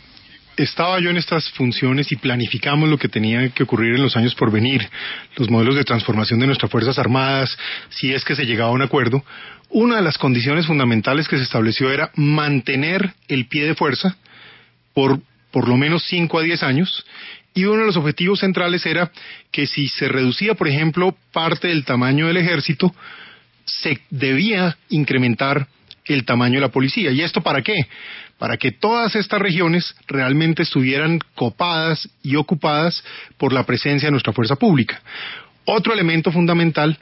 estaba yo en estas funciones y planificamos lo que tenía que ocurrir en los años por venir, los modelos de transformación de nuestras Fuerzas Armadas, si es que se llegaba a un acuerdo, una de las condiciones fundamentales que se estableció era mantener el pie de fuerza por lo menos 5 a 10 años, y uno de los objetivos centrales era que si se reducía, por ejemplo, parte del tamaño del ejército, se debía incrementar el tamaño de la policía. ¿Y esto para qué? Para que todas estas regiones realmente estuvieran copadas y ocupadas por la presencia de nuestra fuerza pública. Otro elemento fundamental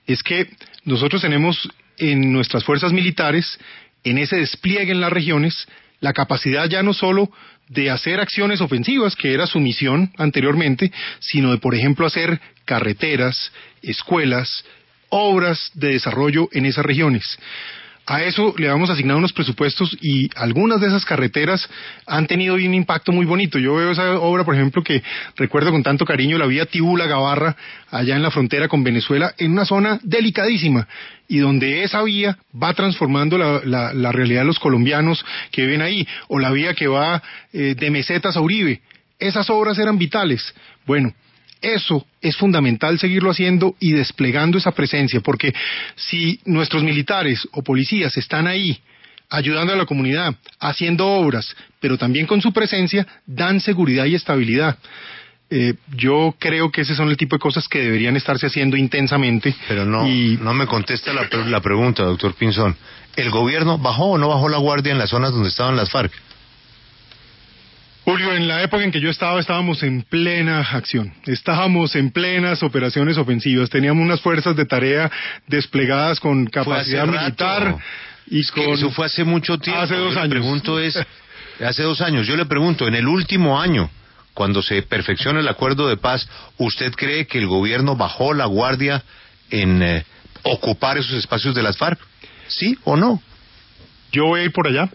es que nosotros tenemos en nuestras fuerzas militares, en ese despliegue en las regiones, la capacidad ya no solo de hacer acciones ofensivas, que era su misión anteriormente, sino de, por ejemplo, hacer carreteras, escuelas, obras de desarrollo en esas regiones. A eso le vamos a asignar unos presupuestos y algunas de esas carreteras han tenido un impacto muy bonito. Yo veo esa obra, por ejemplo, que recuerdo con tanto cariño, la vía Tibula-Gabarra, allá en la frontera con Venezuela, en una zona delicadísima, y donde esa vía va transformando la realidad de los colombianos que viven ahí, o la vía que va de Mesetas a Uribe. Esas obras eran vitales. Bueno, eso es fundamental seguirlo haciendo y desplegando esa presencia, porque si nuestros militares o policías están ahí ayudando a la comunidad, haciendo obras, pero también con su presencia, dan seguridad y estabilidad. Yo creo que ese son el tipo de cosas que deberían estarse haciendo intensamente. Pero no me contesta la pregunta, doctor Pinzón. ¿El gobierno bajó o no bajó la guardia en las zonas donde estaban las FARC? Julio, en la época en que yo estábamos en plena acción, estábamos en plenas operaciones ofensivas, teníamos unas fuerzas de tarea desplegadas con capacidad militar y con... Eso fue hace mucho tiempo. Hace 2 años. Hace 2 años. Yo le pregunto, en el último año, cuando se perfecciona el acuerdo de paz, ¿usted cree que el gobierno bajó la guardia en ocupar esos espacios de las FARC? ¿Sí o no? Yo voy a ir por allá,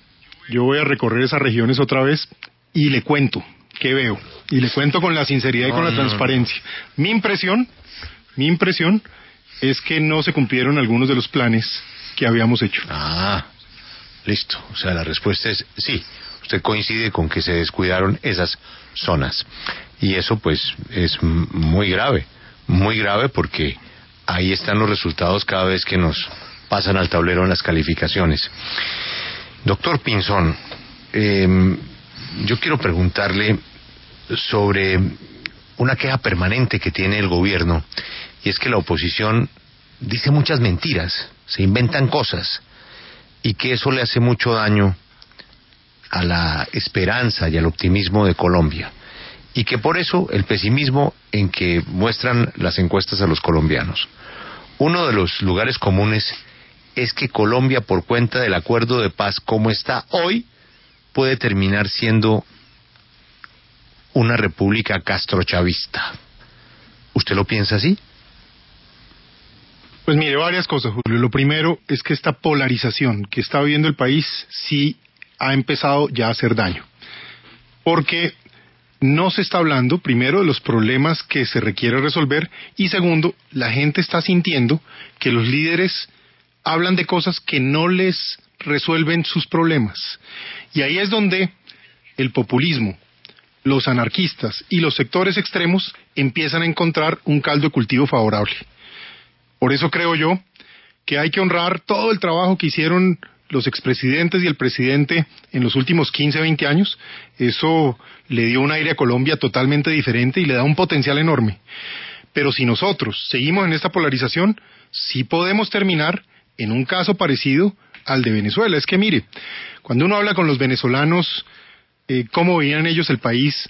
yo voy a recorrer esas regiones otra vez y le cuento qué veo, y le cuento con la sinceridad y con la transparencia. Mi impresión es que no se cumplieron algunos de los planes que habíamos hecho. Listo. O sea, la respuesta es sí. Usted coincide con que se descuidaron esas zonas. Y eso pues es muy grave porque ahí están los resultados cada vez que nos pasan al tablero en las calificaciones. Doctor Pinzón, yo quiero preguntarle sobre una queja permanente que tiene el gobierno, y es que la oposición dice muchas mentiras, se inventan cosas, y que eso le hace mucho daño a la esperanza y al optimismo de Colombia, y que por eso el pesimismo en que muestran las encuestas a los colombianos. Uno de los lugares comunes es que Colombia, por cuenta del acuerdo de paz como está hoy, puede terminar siendo una república castrochavista. ¿Usted lo piensa así? Pues mire, varias cosas, Julio. Lo primero es que esta polarización que está viviendo el país sí ha empezado ya a hacer daño. Porque no se está hablando, primero, de los problemas que se requiere resolver, y segundo, la gente está sintiendo que los líderes hablan de cosas que no les resuelven sus problemas. Y ahí es donde el populismo, los anarquistas y los sectores extremos empiezan a encontrar un caldo de cultivo favorable. Por eso creo yo que hay que honrar todo el trabajo que hicieron los expresidentes y el presidente en los últimos 15, 20 años. Eso le dio un aire a Colombia totalmente diferente y le da un potencial enorme. Pero si nosotros seguimos en esta polarización, sí podemos terminar en un caso parecido al de Venezuela. Es que mire, cuando uno habla con los venezolanos, cómo veían ellos el país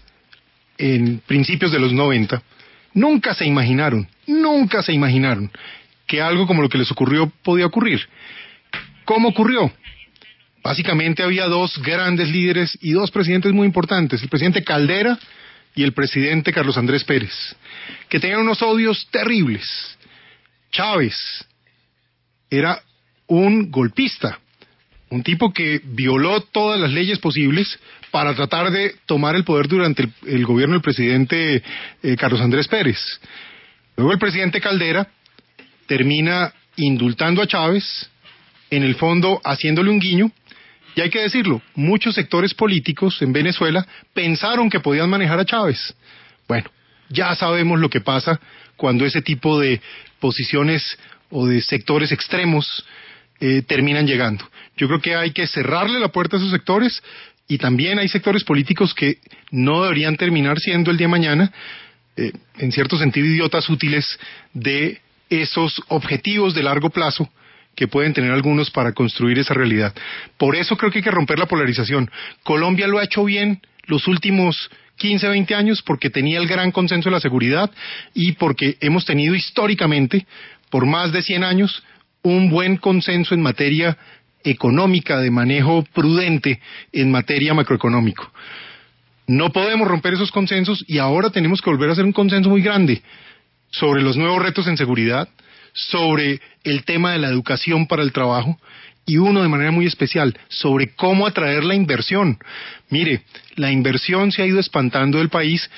en principios de los 90, nunca se imaginaron que algo como lo que les ocurrió podía ocurrir. ¿Cómo ocurrió? Básicamente había 2 grandes líderes y 2 presidentes muy importantes, el presidente Caldera y el presidente Carlos Andrés Pérez, que tenían unos odios terribles. Chávez era un golpista, un tipo que violó todas las leyes posibles para tratar de tomar el poder durante el gobierno del presidente Carlos Andrés Pérez. Luego el presidente Caldera termina indultando a Chávez, en el fondo haciéndole un guiño, y hay que decirlo, muchos sectores políticos en Venezuela pensaron que podían manejar a Chávez. Bueno, ya sabemos lo que pasa cuando ese tipo de posiciones o de sectores extremos terminan llegando. Yo creo que hay que cerrarle la puerta a esos sectores, y también hay sectores políticos que no deberían terminar siendo el día de mañana, en cierto sentido, idiotas útiles de esos objetivos de largo plazo que pueden tener algunos para construir esa realidad. Por eso creo que hay que romper la polarización. Colombia lo ha hecho bien los últimos 15, 20 años porque tenía el gran consenso de la seguridad y porque hemos tenido históricamente, por más de 100 años, un buen consenso en materia económica, de manejo prudente en materia macroeconómico. No podemos romper esos consensos y ahora tenemos que volver a hacer un consenso muy grande sobre los nuevos retos en seguridad, sobre el tema de la educación para el trabajo y uno de manera muy especial sobre cómo atraer la inversión. Mire, la inversión se ha ido espantando del país,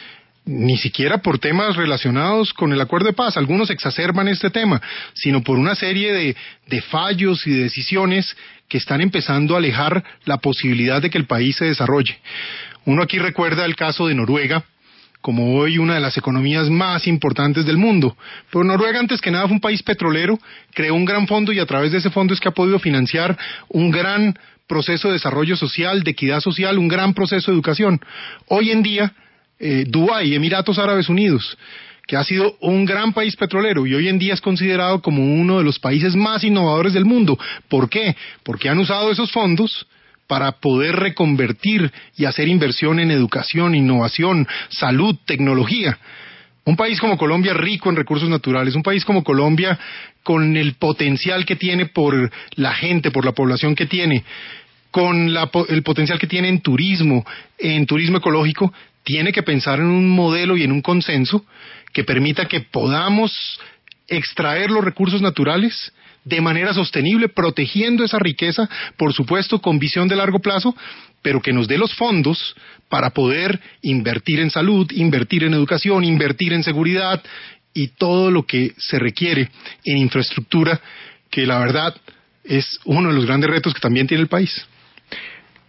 ni siquiera por temas relacionados con el acuerdo de paz, algunos exacerban este tema, sino por una serie de fallos y de decisiones que están empezando a alejar la posibilidad de que el país se desarrolle. Uno aquí recuerda el caso de Noruega, como hoy una de las economías más importantes del mundo. Pero Noruega, antes que nada, fue un país petrolero, creó un gran fondo y a través de ese fondo es que ha podido financiar un gran proceso de desarrollo social, de equidad social, un gran proceso de educación. Hoy en día, Dubái, Emiratos Árabes Unidos, que ha sido un gran país petrolero y hoy en día es considerado como uno de los países más innovadores del mundo. ¿Por qué? Porque han usado esos fondos para poder reconvertir y hacer inversión en educación, innovación, salud, tecnología. Un país como Colombia rico en recursos naturales, un país como Colombia con el potencial que tiene por la gente, por la población que tiene, con el potencial que tiene en turismo ecológico, tiene que pensar en un modelo y en un consenso que permita que podamos extraer los recursos naturales de manera sostenible, protegiendo esa riqueza, por supuesto, con visión de largo plazo, pero que nos dé los fondos para poder invertir en salud, invertir en educación, invertir en seguridad y todo lo que se requiere en infraestructura, que la verdad es uno de los grandes retos que también tiene el país.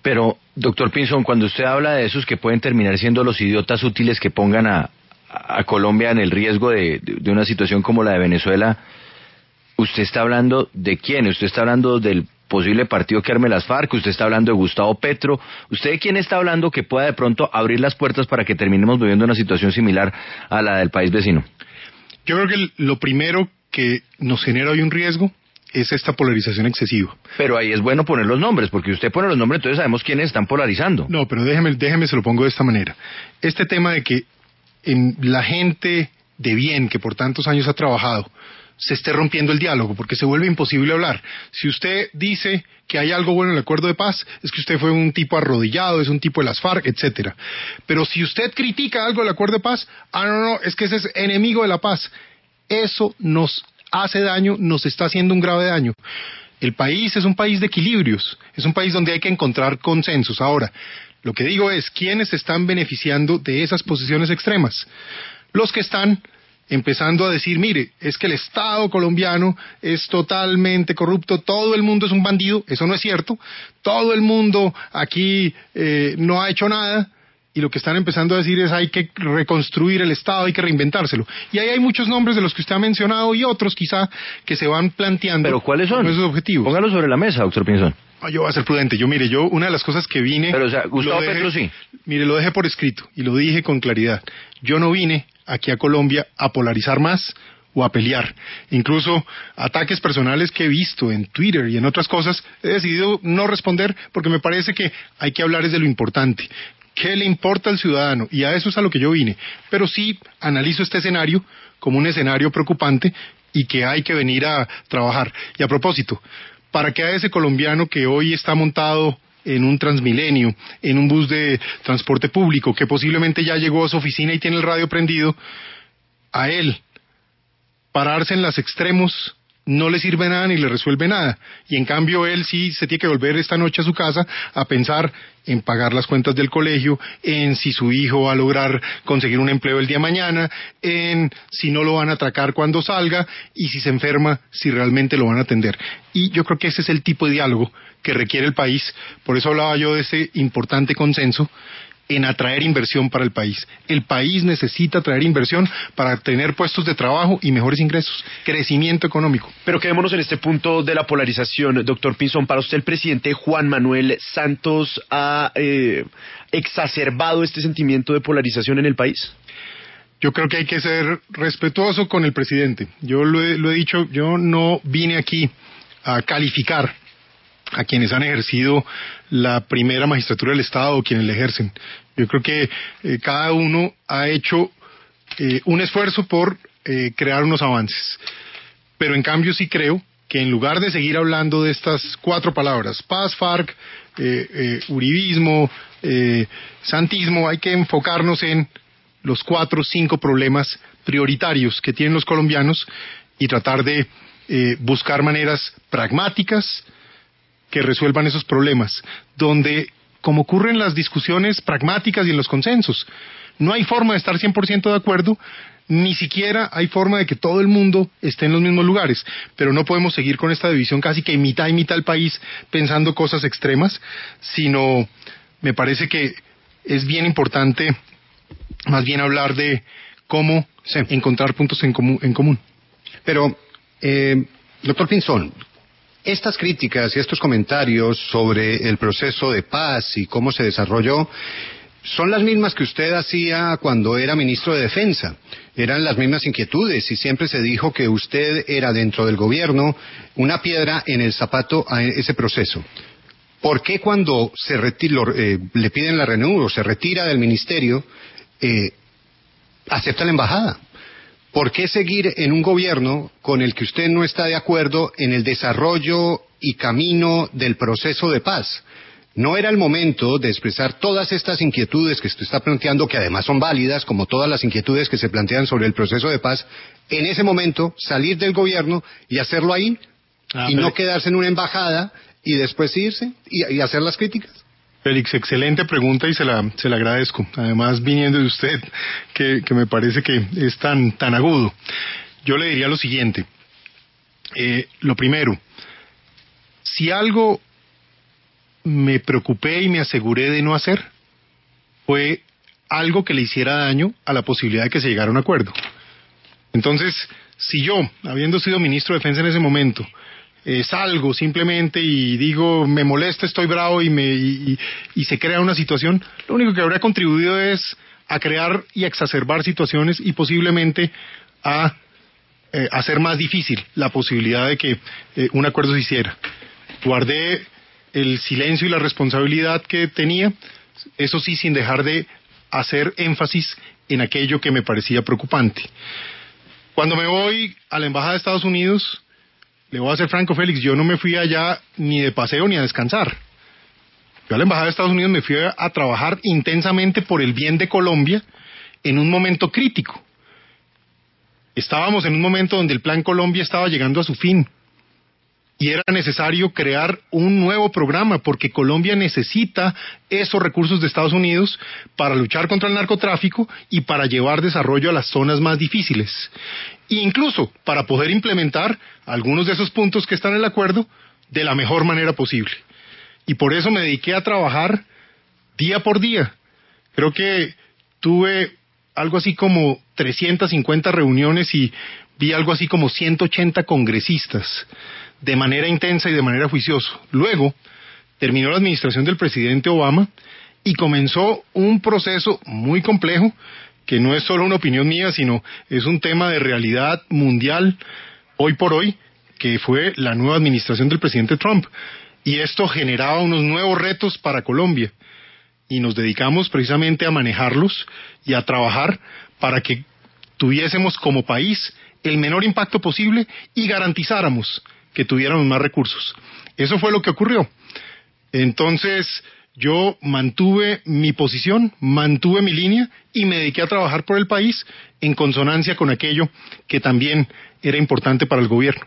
Pero, doctor Pinzón, cuando usted habla de esos que pueden terminar siendo los idiotas útiles que pongan a Colombia en el riesgo de una situación como la de Venezuela, ¿usted está hablando de quién? ¿Usted está hablando del posible partido que arme las FARC? ¿Usted está hablando de Gustavo Petro? ¿Usted de quién está hablando que pueda de pronto abrir las puertas para que terminemos viviendo una situación similar a la del país vecino? Yo creo que lo primero que nos genera hoy un riesgo es esta polarización excesiva. Pero ahí es bueno poner los nombres, porque usted pone los nombres, entonces sabemos quiénes están polarizando. No, pero déjeme se lo pongo de esta manera. Este tema de que la gente de bien que por tantos años ha trabajado se esté rompiendo el diálogo, porque se vuelve imposible hablar. Si usted dice que hay algo bueno en el acuerdo de paz, es que usted fue un tipo arrodillado, es un tipo de las FARC, etcétera. Pero si usted critica algo del acuerdo de paz, no, es que ese es enemigo de la paz. Eso nos hace daño, nos está haciendo un grave daño. El país es un país de equilibrios, es un país donde hay que encontrar consensos. Ahora, lo que digo es, ¿quiénes están beneficiando de esas posiciones extremas? Los que están empezando a decir, mire, es que el Estado colombiano es totalmente corrupto, todo el mundo es un bandido. Eso no es cierto, todo el mundo aquí no ha hecho nada, y lo que están empezando a decir es hay que reconstruir el Estado, hay que reinventárselo. Y ahí hay muchos nombres de los que usted ha mencionado y otros quizá que se van planteando. ¿Pero cuáles son? Esos objetivos. Póngalo sobre la mesa, doctor Pinzón. Yo voy a ser prudente. Yo una de las cosas que vine... Pero, o sea, Gustavo Petro sí. Mire, lo dejé por escrito y lo dije con claridad. Yo no vine aquí a Colombia a polarizar más o a pelear. Incluso ataques personales que he visto en Twitter y en otras cosas, he decidido no responder porque me parece que hay que hablar es de lo importante. ¿Qué le importa al ciudadano? Y a eso es a lo que yo vine. Pero sí analizo este escenario como un escenario preocupante y que hay que venir a trabajar. Y a propósito, para que a ese colombiano que hoy está montado en un Transmilenio, en un bus de transporte público, que posiblemente ya llegó a su oficina y tiene el radio prendido, a él pararse en los extremos no le sirve nada ni le resuelve nada. Y en cambio él sí se tiene que volver esta noche a su casa a pensar en pagar las cuentas del colegio, en si su hijo va a lograr conseguir un empleo el día de mañana, en si no lo van a atracar cuando salga y si se enferma, si realmente lo van a atender. Y yo creo que ese es el tipo de diálogo que requiere el país. Por eso hablaba yo de ese importante consenso en atraer inversión para el país. El país necesita atraer inversión para tener puestos de trabajo y mejores ingresos, crecimiento económico. Pero quedémonos en este punto de la polarización, doctor Pinzón. ¿Para usted el presidente Juan Manuel Santos ha exacerbado este sentimiento de polarización en el país? Yo creo que hay que ser respetuoso con el presidente. Yo lo he dicho, yo no vine aquí a calificar a quienes han ejercido la primera magistratura del Estado o quienes la ejercen. Yo creo que cada uno ha hecho un esfuerzo por crear unos avances. Pero en cambio sí creo que en lugar de seguir hablando de estas 4 palabras, paz, FARC, uribismo, santismo, hay que enfocarnos en los 4 o 5 problemas prioritarios que tienen los colombianos y tratar de buscar maneras pragmáticas, que resuelvan esos problemas, donde, como ocurre en las discusiones pragmáticas y en los consensos, no hay forma de estar 100% de acuerdo, ni siquiera hay forma de que todo el mundo esté en los mismos lugares, pero no podemos seguir con esta división casi que mitad y mitad del país pensando cosas extremas, sino me parece que es bien importante más bien hablar de cómo encontrar puntos en común. Pero, doctor Pinzón, estas críticas y estos comentarios sobre el proceso de paz y cómo se desarrolló son las mismas que usted hacía cuando era ministro de Defensa. Eran las mismas inquietudes y siempre se dijo que usted era dentro del gobierno una piedra en el zapato a ese proceso. ¿Por qué cuando le piden la renuncia o se retira del ministerio, acepta la embajada? ¿Por qué seguir en un gobierno con el que usted no está de acuerdo en el desarrollo y camino del proceso de paz? ¿No era el momento de expresar todas estas inquietudes que usted está planteando, que además son válidas, como todas las inquietudes que se plantean sobre el proceso de paz, en ese momento salir del gobierno y hacerlo ahí, no quedarse en una embajada y después irse y hacer las críticas? Félix, excelente pregunta y se la agradezco. Además, viniendo de usted, que me parece que es tan agudo. Yo le diría lo siguiente. Lo primero, si algo me preocupé y me aseguré de no hacer, fue algo que le hiciera daño a la posibilidad de que se llegara a un acuerdo. Entonces, si yo, habiendo sido ministro de Defensa en ese momento, salgo simplemente y digo, me molesta, estoy bravo y se crea una situación, lo único que habría contribuido es a crear y a exacerbar situaciones y posiblemente a hacer más difícil la posibilidad de que un acuerdo se hiciera. Guardé el silencio y la responsabilidad que tenía, eso sí, sin dejar de hacer énfasis en aquello que me parecía preocupante. Cuando me voy a la Embajada de Estados Unidos, le voy a ser franco, Félix, yo no me fui allá ni de paseo ni a descansar. Yo a la Embajada de Estados Unidos me fui a trabajar intensamente por el bien de Colombia en un momento crítico. Estábamos en un momento donde el Plan Colombia estaba llegando a su fin y era necesario crear un nuevo programa porque Colombia necesita esos recursos de Estados Unidos para luchar contra el narcotráfico y para llevar desarrollo a las zonas más difíciles. E incluso para poder implementar algunos de esos puntos que están en el acuerdo de la mejor manera posible. Y por eso me dediqué a trabajar día por día. Creo que tuve algo así como 350 reuniones y vi algo así como 180 congresistas de manera intensa y de manera juiciosa. Luego terminó la administración del presidente Obama y comenzó un proceso muy complejo que no es solo una opinión mía, sino es un tema de realidad mundial hoy por hoy, que fue la nueva administración del presidente Trump. Y esto generaba unos nuevos retos para Colombia. Y nos dedicamos precisamente a manejarlos y a trabajar para que tuviésemos como país el menor impacto posible y garantizáramos que tuviéramos más recursos. Eso fue lo que ocurrió. Entonces, yo mantuve mi posición, mantuve mi línea y me dediqué a trabajar por el país en consonancia con aquello que también era importante para el gobierno.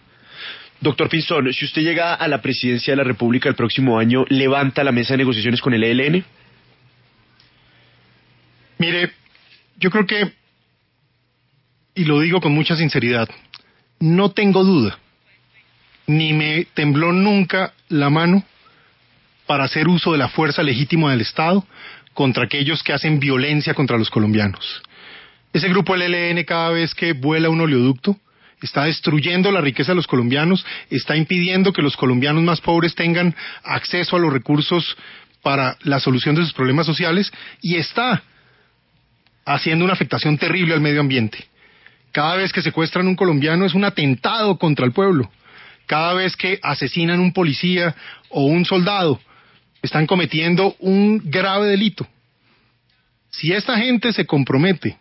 Doctor Pinzón, si usted llega a la presidencia de la República el próximo año, ¿levanta la mesa de negociaciones con el ELN? Mire, yo creo que, y lo digo con mucha sinceridad, no tengo duda, ni me tembló nunca la mano para hacer uso de la fuerza legítima del Estado contra aquellos que hacen violencia contra los colombianos. Ese grupo del ELN, cada vez que vuela un oleoducto, está destruyendo la riqueza de los colombianos, está impidiendo que los colombianos más pobres tengan acceso a los recursos para la solución de sus problemas sociales y está haciendo una afectación terrible al medio ambiente. Cada vez que secuestran un colombiano es un atentado contra el pueblo. Cada vez que asesinan un policía o un soldado, están cometiendo un grave delito. Si esta gente se compromete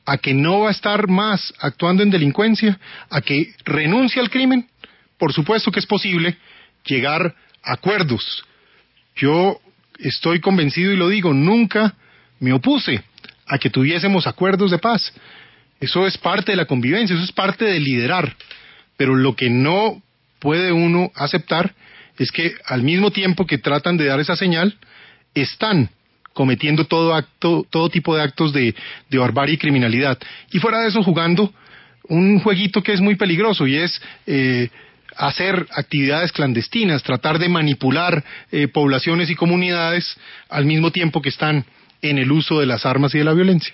a que no va a estar más actuando en delincuencia, a que renuncie al crimen, por supuesto que es posible llegar a acuerdos. Yo estoy convencido y lo digo, nunca me opuse a que tuviésemos acuerdos de paz. Eso es parte de la convivencia, eso es parte de liderar. Pero lo que no puede uno aceptar es que al mismo tiempo que tratan de dar esa señal, están cometiendo todo tipo de actos de barbarie y criminalidad. Y fuera de eso, jugando un jueguito que es muy peligroso, y es hacer actividades clandestinas, tratar de manipular poblaciones y comunidades al mismo tiempo que están en el uso de las armas y de la violencia.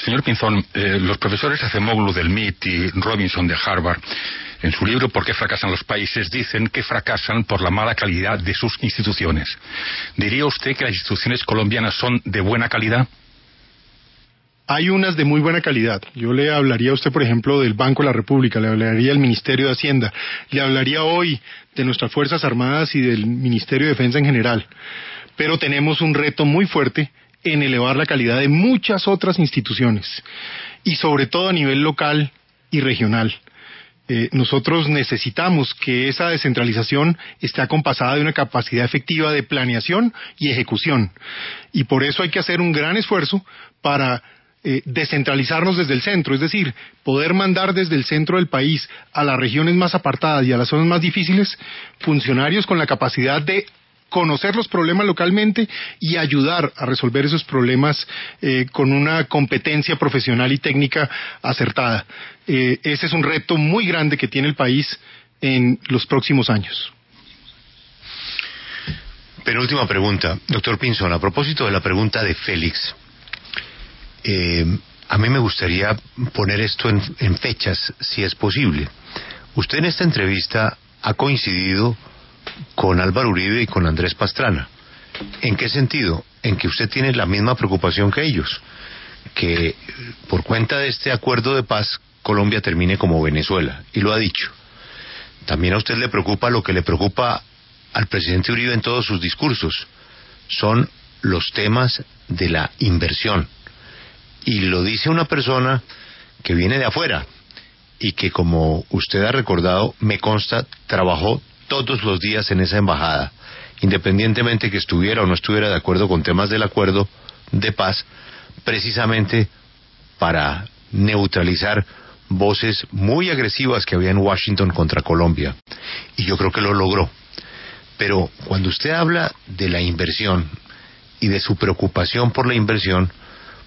Señor Pinzón, los profesores Acemoglu del MIT y Robinson de Harvard, en su libro ¿Por qué fracasan los países?, dicen que fracasan por la mala calidad de sus instituciones. ¿Diría usted que las instituciones colombianas son de buena calidad? Hay unas de muy buena calidad. Yo le hablaría a usted, por ejemplo, del Banco de la República, le hablaría del Ministerio de Hacienda, le hablaría hoy de nuestras Fuerzas Armadas y del Ministerio de Defensa en general. Pero tenemos un reto muy fuerte en elevar la calidad de muchas otras instituciones, y sobre todo a nivel local y regional. Nosotros necesitamos que esa descentralización esté acompasada de una capacidad efectiva de planeación y ejecución, y por eso hay que hacer un gran esfuerzo para descentralizarnos desde el centro, es decir, poder mandar desde el centro del país a las regiones más apartadas y a las zonas más difíciles funcionarios con la capacidad de conocer los problemas localmente y ayudar a resolver esos problemas con una competencia profesional y técnica acertada. Ese es un reto muy grande que tiene el país en los próximos años. Penúltima pregunta, doctor Pinzón, a propósito de la pregunta de Félix. A mí me gustaría poner esto en fechas, si es posible. Usted en esta entrevista ha coincidido con Álvaro Uribe y con Andrés Pastrana. ¿En qué sentido? En que usted tiene la misma preocupación que ellos, que por cuenta de este acuerdo de paz Colombia termine como Venezuela, y lo ha dicho. También a usted le preocupa lo que le preocupa al presidente Uribe en todos sus discursos, son los temas de la inversión, y lo dice una persona que viene de afuera y que, como usted ha recordado, me consta, trabajó todos los días en esa embajada, independientemente que estuviera o no estuviera de acuerdo con temas del acuerdo de paz, precisamente para neutralizar voces muy agresivas que había en Washington contra Colombia, y yo creo que lo logró. Pero cuando usted habla de la inversión y de su preocupación por la inversión,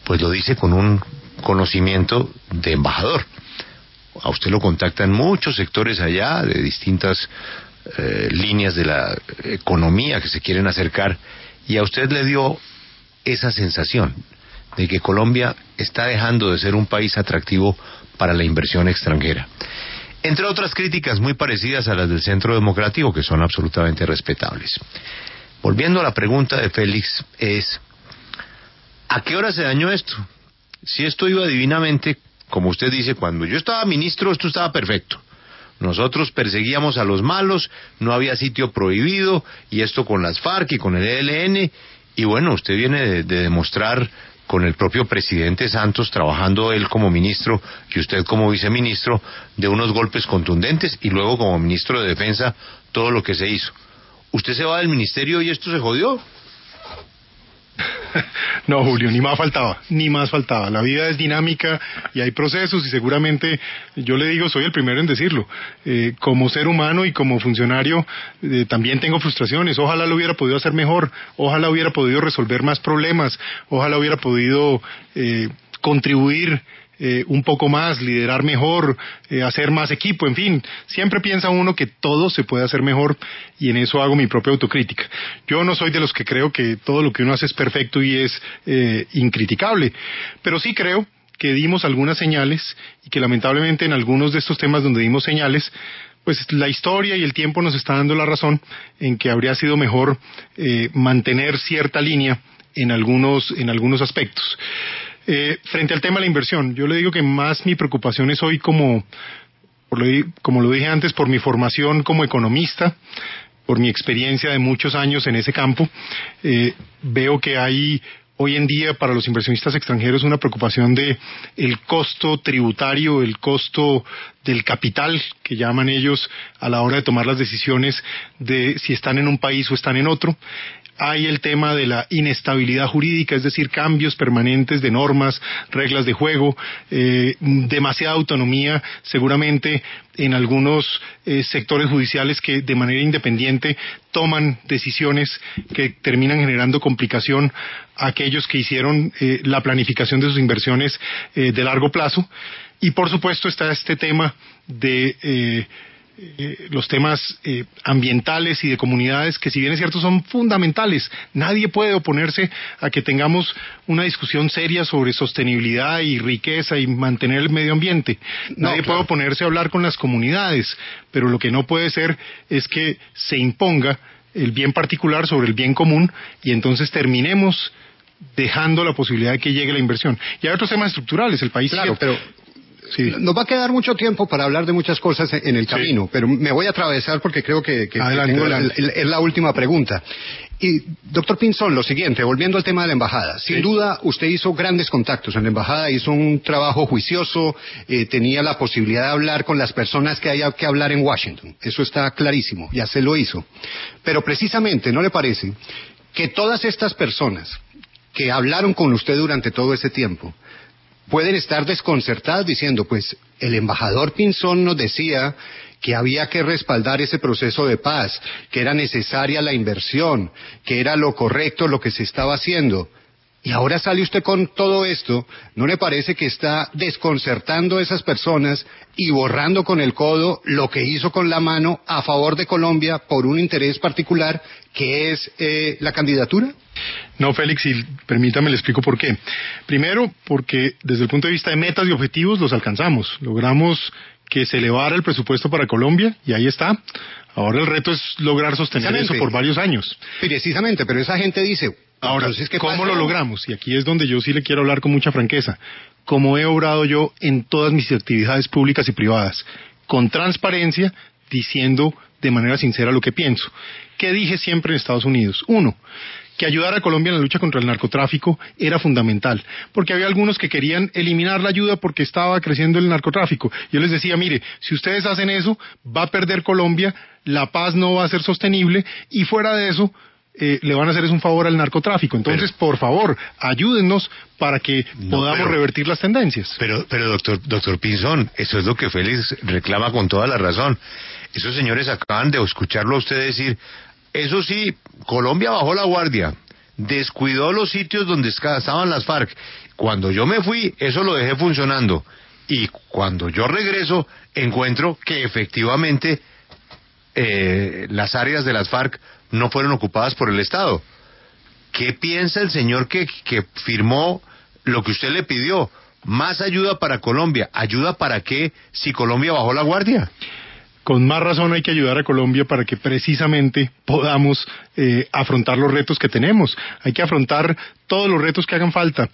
pues lo dice con un conocimiento de embajador. A usted lo contactan muchos sectores allá, de distintas líneas de la economía que se quieren acercar, y a usted le dio esa sensación de que Colombia está dejando de ser un país atractivo para la inversión extranjera, entre otras críticas muy parecidas a las del Centro Democrático, que son absolutamente respetables. Volviendo a la pregunta de Félix, es ¿a qué hora se dañó esto? Si esto iba divinamente, como usted dice, cuando yo estaba ministro esto estaba perfecto. Nosotros perseguíamos a los malos, no había sitio prohibido, y esto con las FARC y con el ELN, y bueno, usted viene de demostrar con el propio presidente Santos, trabajando él como ministro y usted como viceministro, de unos golpes contundentes, y luego como ministro de Defensa, todo lo que se hizo. ¿Usted se va del ministerio y esto se jodió? No, Julio, ni más faltaba. La vida es dinámica y hay procesos, y seguramente, yo le digo, soy el primero en decirlo, como ser humano y como funcionario también tengo frustraciones. Ojalá lo hubiera podido hacer mejor, ojalá hubiera podido resolver más problemas, ojalá hubiera podido contribuir un poco más, liderar mejor, hacer más equipo, en fin, siempre piensa uno que todo se puede hacer mejor, y en eso hago mi propia autocrítica. Yo no soy de los que creo que todo lo que uno hace es perfecto y es incriticable, pero sí creo que dimos algunas señales, y que lamentablemente en algunos de estos temas donde dimos señales, pues la historia y el tiempo nos está dando la razón en que habría sido mejor mantener cierta línea en algunos aspectos. Frente al tema de la inversión, yo le digo que más mi preocupación es hoy, como lo dije antes, por mi formación como economista, por mi experiencia de muchos años en ese campo. Veo que hay hoy en día para los inversionistas extranjeros una preocupación de el costo tributario, el costo del capital, que llaman ellos, a la hora de tomar las decisiones de si están en un país o están en otro. hay el tema de la inestabilidad jurídica, es decir, cambios permanentes de normas, reglas de juego, demasiada autonomía seguramente en algunos sectores judiciales que de manera independiente toman decisiones que terminan generando complicación a aquellos que hicieron la planificación de sus inversiones de largo plazo. Y por supuesto está este tema de los temas ambientales y de comunidades, que si bien es cierto son fundamentales. Nadie puede oponerse a que tengamos una discusión seria sobre sostenibilidad y riqueza y mantener el medio ambiente. Nadie puede oponerse a hablar con las comunidades, pero lo que no puede ser es que se imponga el bien particular sobre el bien común y entonces terminemos dejando la posibilidad de que llegue la inversión. Y hay otros temas estructurales. El país claro, pero sí, nos va a quedar mucho tiempo para hablar de muchas cosas en el camino, sí, pero me voy a atravesar porque creo que adelante. Es la última pregunta. Y, doctor Pinzón, lo siguiente, volviendo al tema de la embajada. Sin duda, usted hizo grandes contactos en la embajada, hizo un trabajo juicioso, tenía la posibilidad de hablar con las personas que haya que hablar en Washington. Eso está clarísimo, ya se lo hizo. Pero precisamente, ¿no le parece que todas estas personas que hablaron con usted durante todo ese tiempo pueden estar desconcertadas diciendo, pues, el embajador Pinzón nos decía que había que respaldar ese proceso de paz, que era necesaria la inversión, que era lo correcto lo que se estaba haciendo? Y ahora sale usted con todo esto. ¿No le parece que está desconcertando a esas personas y borrando con el codo lo que hizo con la mano a favor de Colombia por un interés particular, que es la candidatura? No, Félix, y permítame le explico por qué. Primero, porque desde el punto de vista de metas y objetivos los alcanzamos. Logramos que se elevara el presupuesto para Colombia, y ahí está. Ahora el reto es lograr sostener eso por varios años. Precisamente, pero esa gente dice... Ahora, ¿cómo lo logramos? Y aquí es donde yo sí le quiero hablar con mucha franqueza. Como he obrado yo en todas mis actividades públicas y privadas, con transparencia, diciendo de manera sincera lo que pienso. ¿Qué dije siempre en Estados Unidos? Uno, que ayudar a Colombia en la lucha contra el narcotráfico era fundamental, porque había algunos que querían eliminar la ayuda porque estaba creciendo el narcotráfico. Yo les decía, mire, si ustedes hacen eso, va a perder Colombia, la paz no va a ser sostenible, y fuera de eso, le van a hacer un favor al narcotráfico. Entonces, por favor, ayúdennos para que podamos revertir las tendencias. Pero doctor Pinzón, eso es lo que Félix reclama con toda la razón. Esos señores acaban de escucharlo a usted decir, eso sí, Colombia bajó la guardia, descuidó los sitios donde estaban las FARC. Cuando yo me fui, eso lo dejé funcionando. Y cuando yo regreso, encuentro que efectivamente las áreas de las FARC no fueron ocupadas por el Estado. ¿Qué piensa el señor que firmó lo que usted le pidió? Más ayuda para Colombia. ¿Ayuda para qué si Colombia bajó la guardia? Con más razón hay que ayudar a Colombia para que precisamente podamos afrontar los retos que tenemos. Hay que afrontar todos los retos que hagan falta.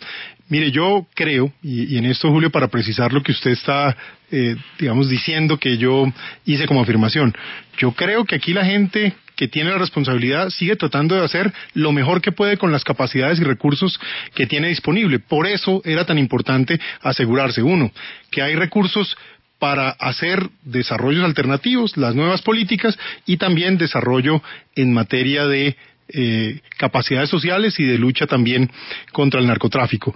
Mire, yo creo, y en esto, Julio, para precisar lo que usted está, diciendo que yo hice como afirmación, yo creo que aquí la gente que tiene la responsabilidad sigue tratando de hacer lo mejor que puede con las capacidades y recursos que tiene disponible. Por eso era tan importante asegurarse, uno, que hay recursos para hacer desarrollos alternativos, las nuevas políticas, y también desarrollo en materia de capacidades sociales y de lucha también contra el narcotráfico.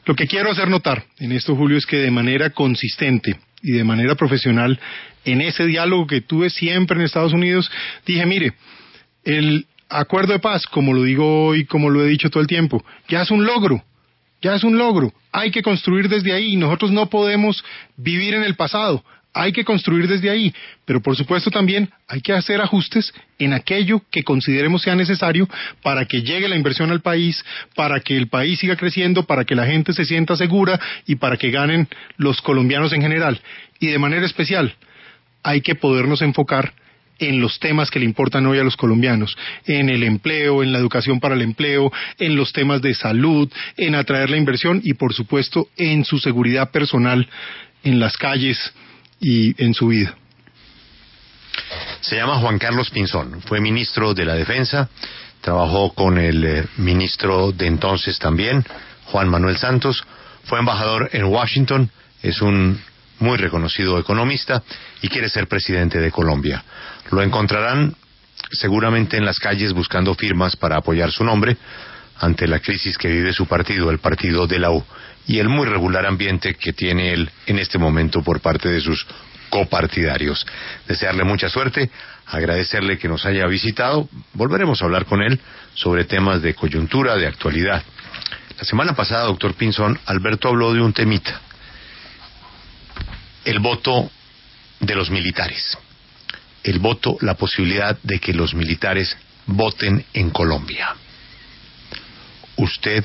Lo que quiero hacer notar en esto, Julio, es que de manera consistente y de manera profesional, en ese diálogo que tuve siempre en Estados Unidos, dije, mire, el acuerdo de paz, como lo digo hoy, como lo he dicho todo el tiempo, ya es un logro. Ya es un logro, hay que construir desde ahí, nosotros no podemos vivir en el pasado, hay que construir desde ahí, pero por supuesto también hay que hacer ajustes en aquello que consideremos sea necesario para que llegue la inversión al país, para que el país siga creciendo, para que la gente se sienta segura y para que ganen los colombianos en general. Y de manera especial, hay que podernos enfocar en los temas que le importan hoy a los colombianos, en el empleo, en la educación para el empleo, en los temas de salud, en atraer la inversión y, por supuesto, en su seguridad personal, en las calles y en su vida. Se llama Juan Carlos Pinzón, fue ministro de la Defensa, trabajó con el ministro de entonces también, Juan Manuel Santos, fue embajador en Washington, es un muy reconocido economista y quiere ser presidente de Colombia. Lo encontrarán seguramente en las calles buscando firmas para apoyar su nombre ante la crisis que vive su partido, el partido de la U, y el muy regular ambiente que tiene él en este momento por parte de sus copartidarios. Desearle mucha suerte, agradecerle que nos haya visitado. Volveremos a hablar con él sobre temas de coyuntura, de actualidad. La semana pasada, doctor Pinzón, Alberto habló de un temita: el voto de los militares. El voto, la posibilidad de que los militares voten en Colombia. ¿Usted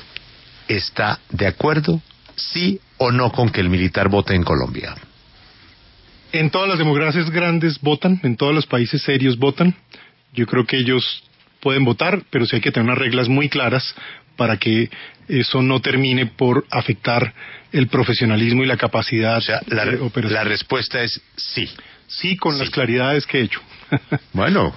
está de acuerdo, sí o no, con que el militar vote en Colombia? En todas las democracias grandes votan, en todos los países serios votan. Yo creo que ellos pueden votar, pero sí hay que tener unas reglas muy claras para que eso no termine por afectar el profesionalismo y la capacidad de operación. La respuesta es sí. Sí, con sí. Las claridades que he hecho. Bueno,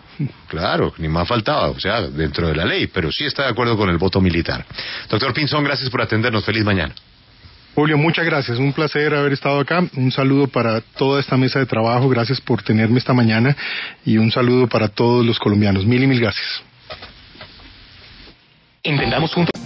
claro, ni más faltaba, o sea, dentro de la ley, pero sí está de acuerdo con el voto militar. Doctor Pinzón, gracias por atendernos. Feliz mañana. Julio, muchas gracias. Un placer haber estado acá. Un saludo para toda esta mesa de trabajo. Gracias por tenerme esta mañana. Y un saludo para todos los colombianos. Mil y mil gracias. Intentamos juntos.